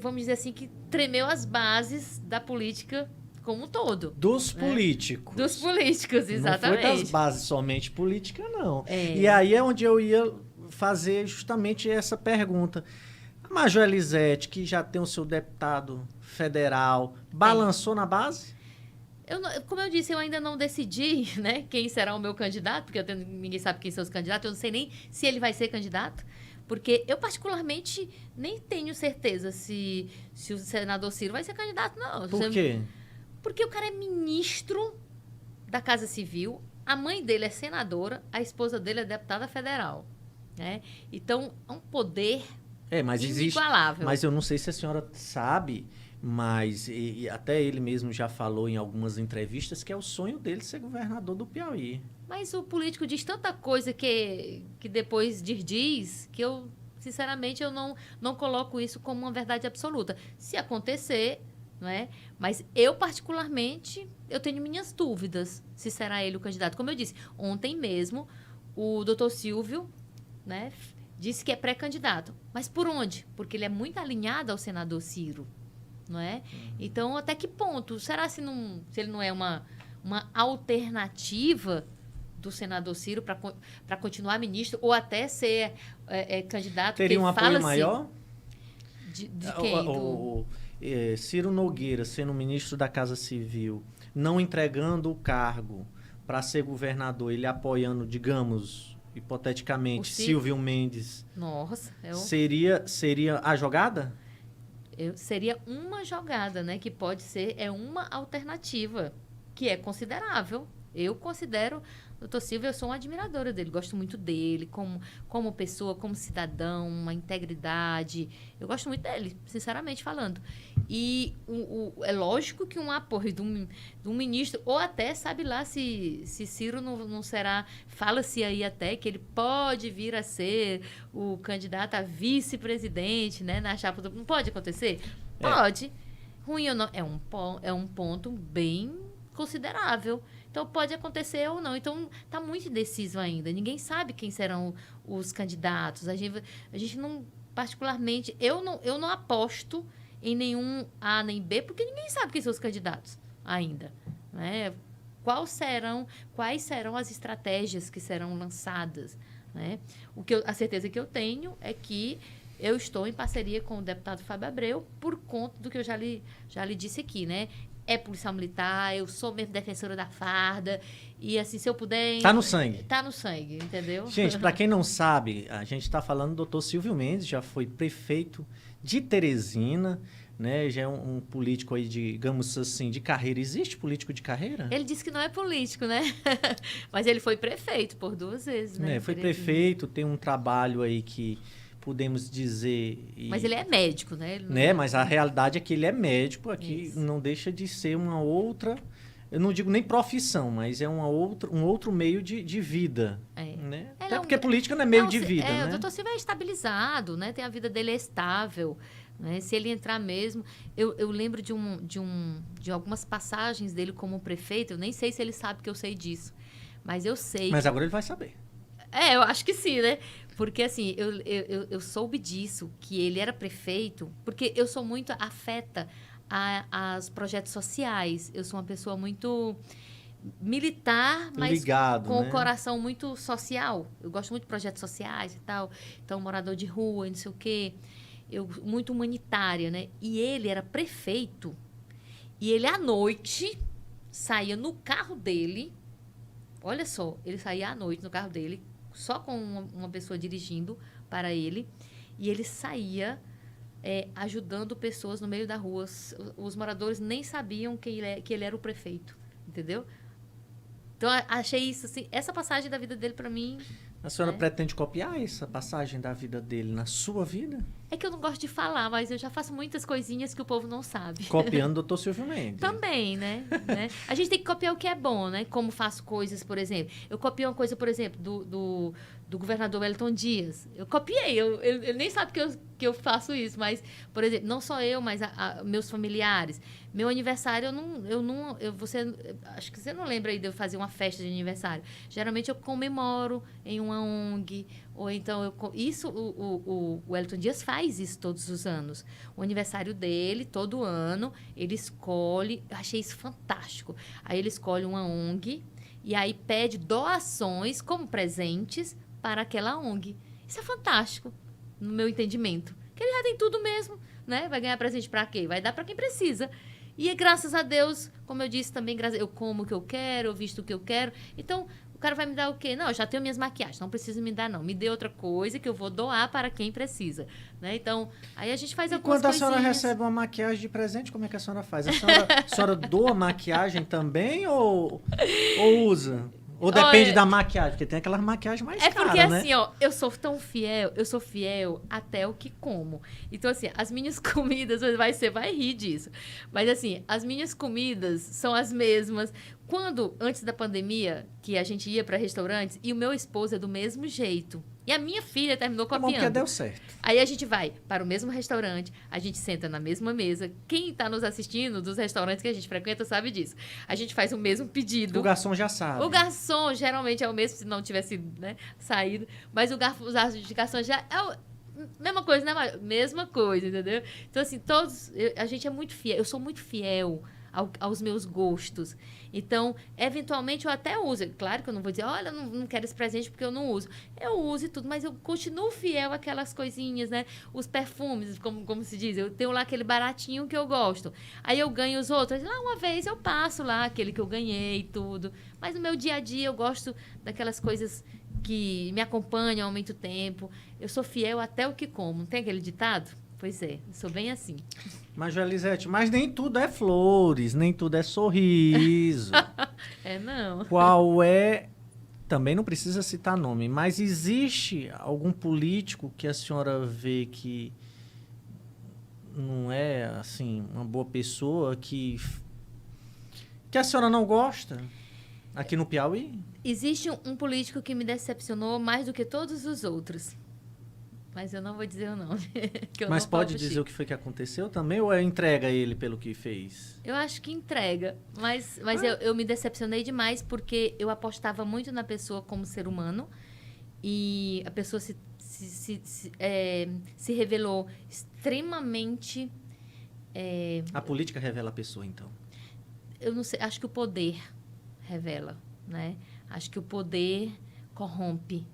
vamos dizer assim, que tremeu as bases da política como um todo. Dos políticos. Dos políticos, exatamente. Não foi das bases somente política, não. É. E aí é onde eu ia fazer justamente essa pergunta. A Major Elisete, que já tem o seu deputado federal, balançou na base? Como eu disse, eu ainda não decidi, né, quem será o meu candidato, porque ninguém sabe quem são os candidatos, eu não sei nem se ele vai ser candidato, porque eu particularmente nem tenho certeza se o senador Ciro vai ser candidato, não. Por quê? Porque o cara é ministro da Casa Civil, a mãe dele é senadora, a esposa dele é deputada federal, né? Então, é um poder mas inigualável. Existe, mas eu não sei se a senhora sabe, mas e até ele mesmo já falou em algumas entrevistas que é o sonho dele ser governador do Piauí. Mas o político diz tanta coisa que depois diz que eu, sinceramente, eu não coloco isso como uma verdade absoluta. Se acontecer, não é? Mas eu, particularmente, eu tenho minhas dúvidas se será ele o candidato. Como eu disse, ontem mesmo, o doutor Silvio, né, disse que é pré-candidato. Mas por onde? Porque ele é muito alinhado ao senador Ciro, não é? Então, até que ponto? Será se ele não é uma alternativa do senador Ciro para continuar ministro ou até ser candidato? Teria um apoio maior? De quem? Ciro Nogueira, sendo ministro da Casa Civil, não entregando o cargo para ser governador, ele apoiando, digamos... hipoteticamente, Silvio Mendes. Nossa. Seria a jogada? Seria uma jogada, né? Que pode ser, uma alternativa, que é considerável. Eu considero Doutor Silvio, eu sou uma admiradora dele, gosto muito dele, como pessoa, como cidadão, uma integridade. Eu gosto muito dele, sinceramente falando. E é lógico que um apoio de um ministro, ou até, sabe lá, se Ciro não será, fala-se aí até que ele pode vir a ser o candidato a vice-presidente, né, na chapa do... Não pode acontecer? Pode. Ruim ou não? É um ponto bem considerável. Então, pode acontecer ou não. Então, está muito indeciso ainda. Ninguém sabe quem serão os candidatos. A gente não, particularmente... Eu não aposto em nenhum A nem B, porque ninguém sabe quem são os candidatos ainda. Né? Quais serão as estratégias que serão lançadas? Né? A certeza que eu tenho é que eu estou em parceria com o deputado Fábio Abreu por conta do que eu já lhe disse aqui, né? É policial militar, eu sou mesmo defensora da farda. E assim, se eu puder... Tá no sangue. Tá no sangue, entendeu? Gente, para quem não sabe, a gente está falando do doutor Silvio Mendes, já foi prefeito de Teresina, né? Já é um político aí, digamos assim, de carreira. Existe político de carreira? Ele disse que não é político, né? Mas ele foi prefeito por 2 vezes, né? Foi prefeito, tem um trabalho aí que... podemos dizer... Mas ele é médico, né? Mas a realidade é que ele é médico, aqui não deixa de ser uma outra... Eu não digo nem profissão, mas é um outro meio de vida. Né? Até porque política não é meio de vida, né? O doutor Silvio é estabilizado, né? Tem a vida dele estável. Né? Se ele entrar mesmo... Eu lembro de algumas passagens dele como prefeito, eu nem sei se ele sabe que eu sei disso, mas eu sei... Mas agora ele vai saber. Eu acho que sim, né? Porque, assim, eu soube disso, que ele era prefeito, porque eu sou muito afeta aos projetos sociais. Eu sou uma pessoa muito militar, mas com o coração muito social. Eu gosto muito de projetos sociais e tal. Então, morador de rua, não sei o quê. Muito humanitária, né? E ele era prefeito. E ele, à noite, saía no carro dele. Olha só, ele saía à noite no carro dele, só com uma pessoa dirigindo para ele, e ele saía ajudando pessoas no meio da rua. Os moradores nem sabiam que ele era o prefeito, entendeu? Então, achei isso, assim, essa passagem da vida dele, para mim... A senhora pretende copiar essa passagem da vida dele na sua vida? É que eu não gosto de falar, mas eu já faço muitas coisinhas que o povo não sabe. Copiando o doutor Silvio Mendes. Também, né? A gente tem que copiar o que é bom, né? Como faço coisas, por exemplo. Eu copiei uma coisa, por exemplo, do governador Wellington Dias. Eu copiei, ele nem sabe que eu faço isso, mas, por exemplo, não só eu, mas meus familiares. Meu aniversário, acho que você não lembra aí de eu fazer uma festa de aniversário. Geralmente eu comemoro em uma ONG, ou então o Wellington Dias faz isso todos os anos. O aniversário dele, todo ano, ele escolhe, eu achei isso fantástico. Aí ele escolhe uma ONG e aí pede doações como presentes para aquela ONG. Isso é fantástico, no meu entendimento. Porque ele já tem tudo mesmo, né? Vai ganhar presente para quê? Vai dar para quem precisa. E graças a Deus, como eu disse também, eu como o que eu quero, eu visto o que eu quero. Então, o cara vai me dar o quê? Não, eu já tenho minhas maquiagens, não precisa me dar, não. Me dê outra coisa que eu vou doar para quem precisa. Né? Então, aí a gente faz algumas coisinhas. Quando a senhora recebe uma maquiagem de presente, como é que a senhora faz? A senhora doa maquiagem também ou usa? Ou depende da maquiagem? Porque tem aquelas maquiagens mais caras, né? É porque assim, ó, eu sou fiel até o que como. Então, assim, as minhas comidas, você vai rir disso. Mas, assim, as minhas comidas são as mesmas. Antes da pandemia, que a gente ia para restaurantes, e o meu esposo é do mesmo jeito. E a minha filha terminou copiando. Porque deu certo. Aí a gente vai para o mesmo restaurante, a gente senta na mesma mesa. Quem está nos assistindo dos restaurantes que a gente frequenta sabe disso. A gente faz o mesmo pedido. O garçom já sabe. O garçom geralmente é o mesmo, se não tivesse saído. Mas o garçom já é a mesma coisa, né? Mesma coisa, entendeu? Então, assim, a gente é muito fiel. Eu sou muito fiel aos meus gostos. Então, eventualmente, eu até uso. Claro que eu não vou dizer, olha, eu não quero esse presente porque eu não uso. Eu uso e tudo, mas eu continuo fiel àquelas coisinhas, né? Os perfumes, como se diz. Eu tenho lá aquele baratinho que eu gosto. Aí eu ganho os outros. Lá uma vez eu passo lá aquele que eu ganhei e tudo. Mas no meu dia a dia eu gosto daquelas coisas que me acompanham há muito tempo. Eu sou fiel até o que como. Não tem aquele ditado? Pois é, eu sou bem assim. Mas, Joelisete, nem tudo é flores, nem tudo é sorriso. Não. Qual é Também não precisa citar nome, mas existe algum político que a senhora vê que não é, assim, uma boa pessoa, que a senhora não gosta aqui no Piauí? Existe um político que me decepcionou mais do que todos os outros. Mas eu não vou dizer o nome. Que eu Mas não pode falo pro dizer Chico. o que foi que aconteceu também, ou entrega ele pelo que fez? Eu acho que entrega. Mas eu me decepcionei demais porque eu apostava muito na pessoa como ser humano. E a pessoa se revelou extremamente... A política revela a pessoa, então. Eu não sei, acho que o poder revela, né? Acho que o poder corrompe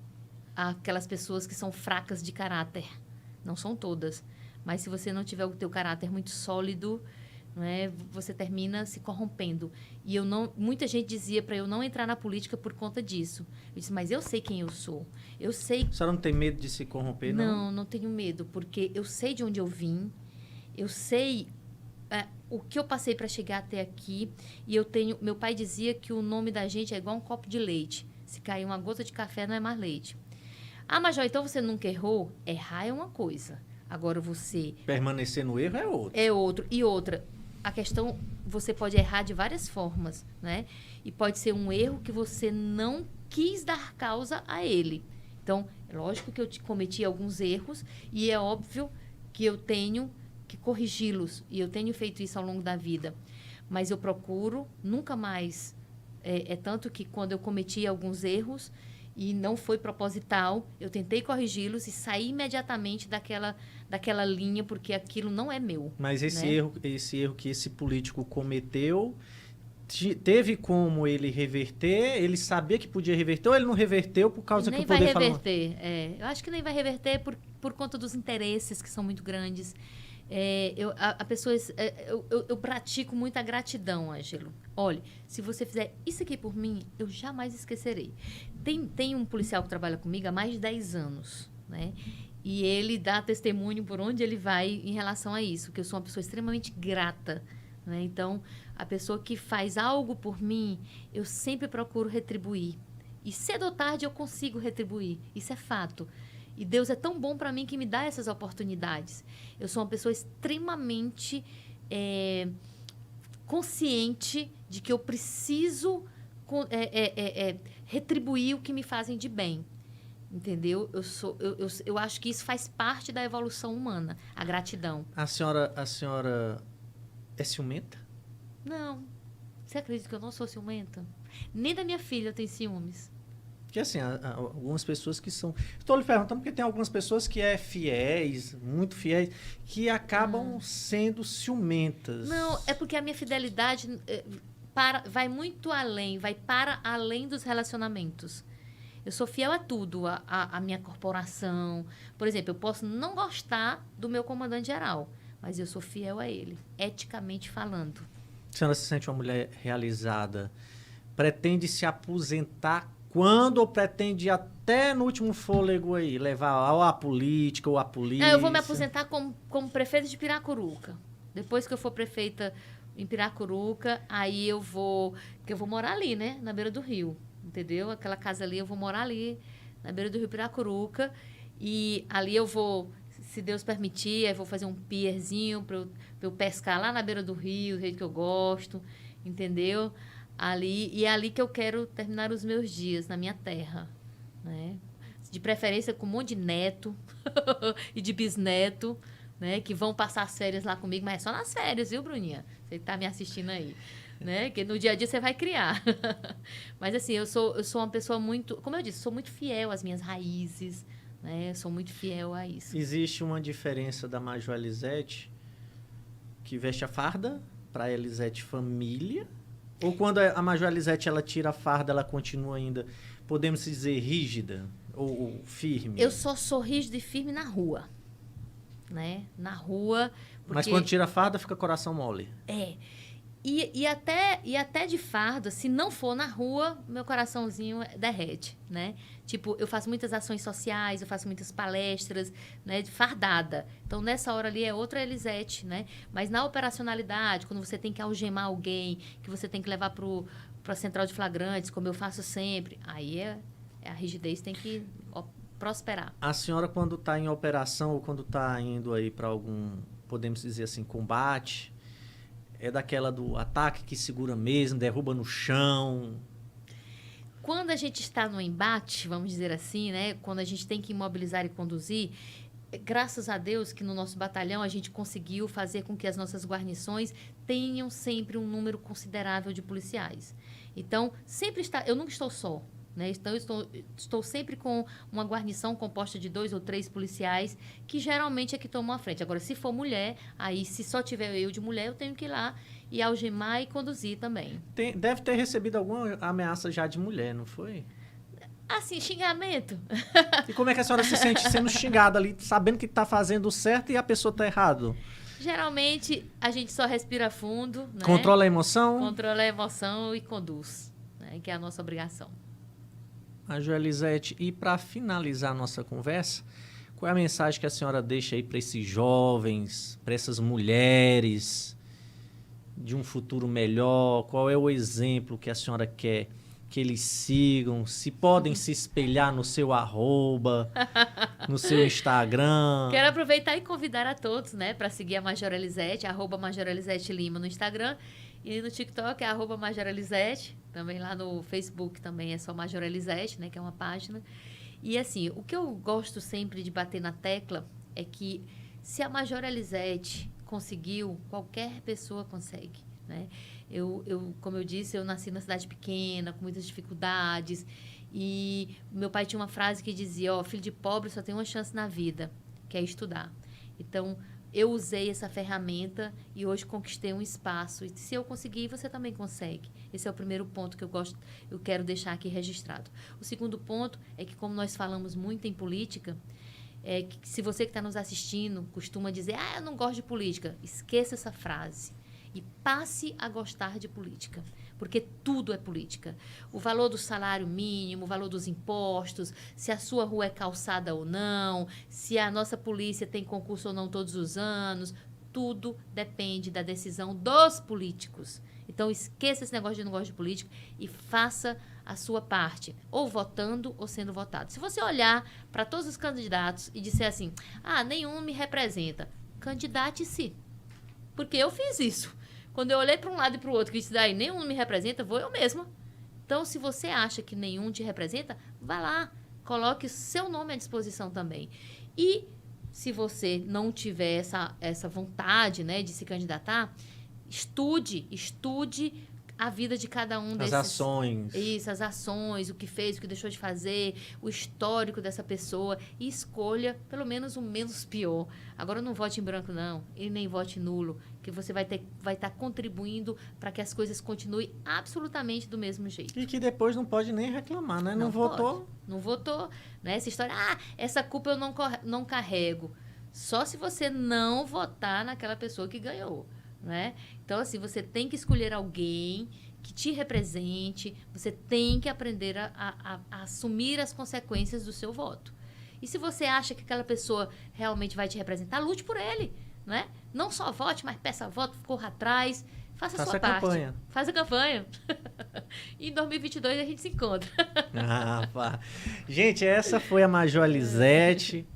aquelas pessoas que são fracas de caráter. Não são todas, mas se você não tiver o teu caráter muito sólido, né, você termina se corrompendo. E muita gente dizia para eu não entrar na política por conta disso. Eu disse, mas eu sei quem eu sou. Eu sei. A senhora não tem medo de se corromper, não? Não tenho medo, porque eu sei de onde eu vim. Eu sei o que eu passei para chegar até aqui. E meu pai dizia que o nome da gente é igual um copo de leite. Se cair uma gota de café, não é mais leite. Ah, mas Jó, então você nunca errou? Errar é uma coisa. Agora você... Permanecer no erro é outro. É outro. E outra, a questão, você pode errar de várias formas, né? E pode ser um erro que você não quis dar causa a ele. Então, é lógico que eu cometi alguns erros e é óbvio que eu tenho que corrigi-los. E eu tenho feito isso ao longo da vida. Mas eu procuro nunca mais... É tanto que quando eu cometi alguns erros... e não foi proposital, eu tentei corrigi-los e saí imediatamente daquela linha, porque aquilo não é meu. Mas esse né? erro que esse político cometeu, teve como ele reverter? Ele sabia que podia reverter ou ele não reverteu por causa que o poder falou? Nem vai reverter. Eu acho que nem vai reverter por conta dos interesses que são muito grandes. Eu pratico muita gratidão, Ângelo. Olha, se você fizer isso aqui por mim, eu jamais esquecerei. Tem um policial que trabalha comigo há mais de 10 anos, né? E ele dá testemunho por onde ele vai em relação a isso, que eu sou uma pessoa extremamente grata, né? Então, a pessoa que faz algo por mim, eu sempre procuro retribuir. E cedo ou tarde eu consigo retribuir, isso é fato. E Deus é tão bom para mim que me dá essas oportunidades. Eu sou uma pessoa extremamente consciente de que eu preciso retribuir o que me fazem de bem. Entendeu? Eu acho que isso faz parte da evolução humana, a gratidão. A senhora é ciumenta? Não. Você acredita que eu não sou ciumenta? Nem da minha filha eu tenho ciúmes. Porque, assim, algumas pessoas que são... Estou lhe perguntando porque tem algumas pessoas que fiéis, muito fiéis, que acabam sendo ciumentas. Não, é porque a minha fidelidade vai muito além, vai para além dos relacionamentos. Eu sou fiel a tudo, a minha corporação. Por exemplo, eu posso não gostar do meu comandante-geral, mas eu sou fiel a ele, eticamente falando. A senhora se sente uma mulher realizada, pretende se aposentar quando ou pretende ir até no último fôlego aí, levar ou a política ou a polícia? Eu vou me aposentar como prefeita de Piracuruca. Depois que eu for prefeita em Piracuruca, aí eu vou morar ali, né? Na beira do rio, entendeu? Aquela casa ali, eu vou morar ali, na beira do rio Piracuruca. E ali eu vou, se Deus permitir, eu vou fazer um pierzinho para eu pescar lá na beira do rio, do jeito que eu gosto, entendeu? E é ali que eu quero terminar os meus dias, na minha terra, né? De preferência com um monte de neto e de bisneto, né? Que vão passar as férias lá comigo, mas é só nas férias, viu, Bruninha? Você que tá me assistindo aí, né? Que no dia a dia você vai criar. Mas, assim, eu sou uma pessoa muito... Como eu disse, sou muito fiel às minhas raízes, né? Sou muito fiel a isso. Existe uma diferença da Major Elisete, que veste a farda, para Elisete família... Ou quando a Major Elisete ela tira a farda, ela continua ainda, podemos dizer, rígida ou firme? Eu só sou rígida e firme na rua, né? Na rua... Porque... Mas quando tira a farda, fica coração mole. E até de farda, se não for na rua, meu coraçãozinho derrete, né? Tipo, eu faço muitas ações sociais, eu faço muitas palestras, né, de fardada. Então, nessa hora ali é outra Elisete, né? Mas na operacionalidade, quando você tem que algemar alguém, que você tem que levar para a central de flagrantes, como eu faço sempre. Aí a rigidez tem que prosperar. A senhora, quando está em operação ou quando está indo aí para algum, podemos dizer assim, combate, é daquela do ataque que segura mesmo, derruba no chão? Quando a gente está no embate, vamos dizer assim, né? Quando a gente tem que imobilizar e conduzir, graças a Deus que no nosso batalhão a gente conseguiu fazer com que as nossas guarnições tenham sempre um número considerável de policiais. Então, eu nunca estou só. Né? Então, eu estou sempre com uma guarnição composta de 2 ou 3 policiais, que geralmente é que tomam a frente. Agora, se for mulher, aí se só tiver eu de mulher, eu tenho que ir lá e algemar e conduzir também. Deve ter recebido alguma ameaça já de mulher, não foi? Assim, xingamento. E como é que a senhora se sente sendo xingada ali, sabendo que está fazendo o certo e a pessoa está errado? Geralmente, a gente só respira fundo, né? Controla a emoção? Controla a emoção e conduz, né? Que é a nossa obrigação. A Joelisete, e para finalizar a nossa conversa, qual é a mensagem que a senhora deixa aí para esses jovens, para essas mulheres, de um futuro melhor? Qual é o exemplo que a senhora quer que eles sigam? Se podem se espelhar no seu @, no seu Instagram? Quero aproveitar e convidar a todos, né, para seguir a Major Elisete, @Major Lima no Instagram. E no TikTok é @Major também lá no Facebook também é só Major Elisete, né, que é uma página. E assim, o que eu gosto sempre de bater na tecla é que se a Major Elisete conseguiu, qualquer pessoa consegue, né? Como eu disse, eu nasci na cidade pequena, com muitas dificuldades, e meu pai tinha uma frase que dizia, filho de pobre só tem uma chance na vida, que é estudar. Então, eu usei essa ferramenta e hoje conquistei um espaço. E se eu conseguir, você também consegue. Esse é o primeiro ponto que eu quero deixar aqui registrado. O segundo ponto é que, como nós falamos muito em política, que se você que está nos assistindo costuma dizer, eu não gosto de política, esqueça essa frase e passe a gostar de política, porque tudo é política. O valor do salário mínimo, o valor dos impostos, se a sua rua é calçada ou não, se a nossa polícia tem concurso ou não todos os anos, tudo depende da decisão dos políticos. Então, esqueça esse negócio de não gosto de política e faça a sua parte, ou votando ou sendo votado. Se você olhar para todos os candidatos e disser assim, nenhum me representa, candidate-se. Porque eu fiz isso. Quando eu olhei para um lado e para o outro, que disse, nenhum me representa, vou eu mesma. Então, se você acha que nenhum te representa, vá lá, coloque seu nome à disposição também. E se você não tiver essa vontade, né, de se candidatar, estude a vida de cada um desses... As ações. Isso, as ações, o que fez, o que deixou de fazer, o histórico dessa pessoa e escolha pelo menos o menos pior. Agora não vote em branco, não, e nem vote nulo, que você vai estar contribuindo para que as coisas continuem absolutamente do mesmo jeito. E que depois não pode nem reclamar, né? Não votou. Não votou, né? Essa história, essa culpa eu não carrego. Só se você não votar naquela pessoa que ganhou. Né? Então, assim, você tem que escolher alguém que te represente, você tem que aprender a assumir as consequências do seu voto. E se você acha que aquela pessoa realmente vai te representar, lute por ele, né? Não só vote, mas peça voto, corra atrás, faça a sua parte. Campanha. Faça a campanha. E em 2022 a gente se encontra. Gente, essa foi a Major Elisete.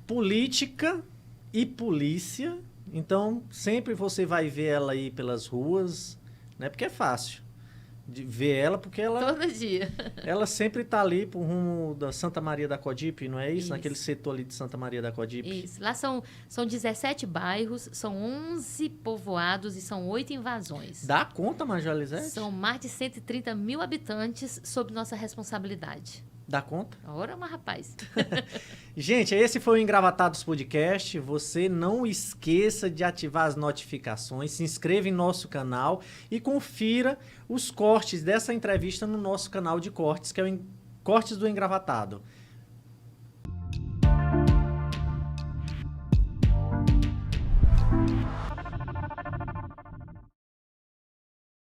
Política e polícia. Então, sempre você vai ver ela aí pelas ruas, né? Porque é fácil de ver ela, porque ela... Todo dia. Ela sempre está ali pro rumo da Santa Maria da Codipe, não é isso? Naquele setor ali de Santa Maria da Codipe. Isso. Lá são 17 bairros, são 11 povoados e são 8 invasões. Dá conta, Major Elisete? São mais de 130 mil habitantes sob nossa responsabilidade. Dá conta? Ora, mas rapaz. Gente, esse foi o Engravatados Podcast. Você não esqueça de ativar as notificações, se inscreva em nosso canal e confira os cortes dessa entrevista no nosso canal de cortes, que é o Cortes do Engravatado.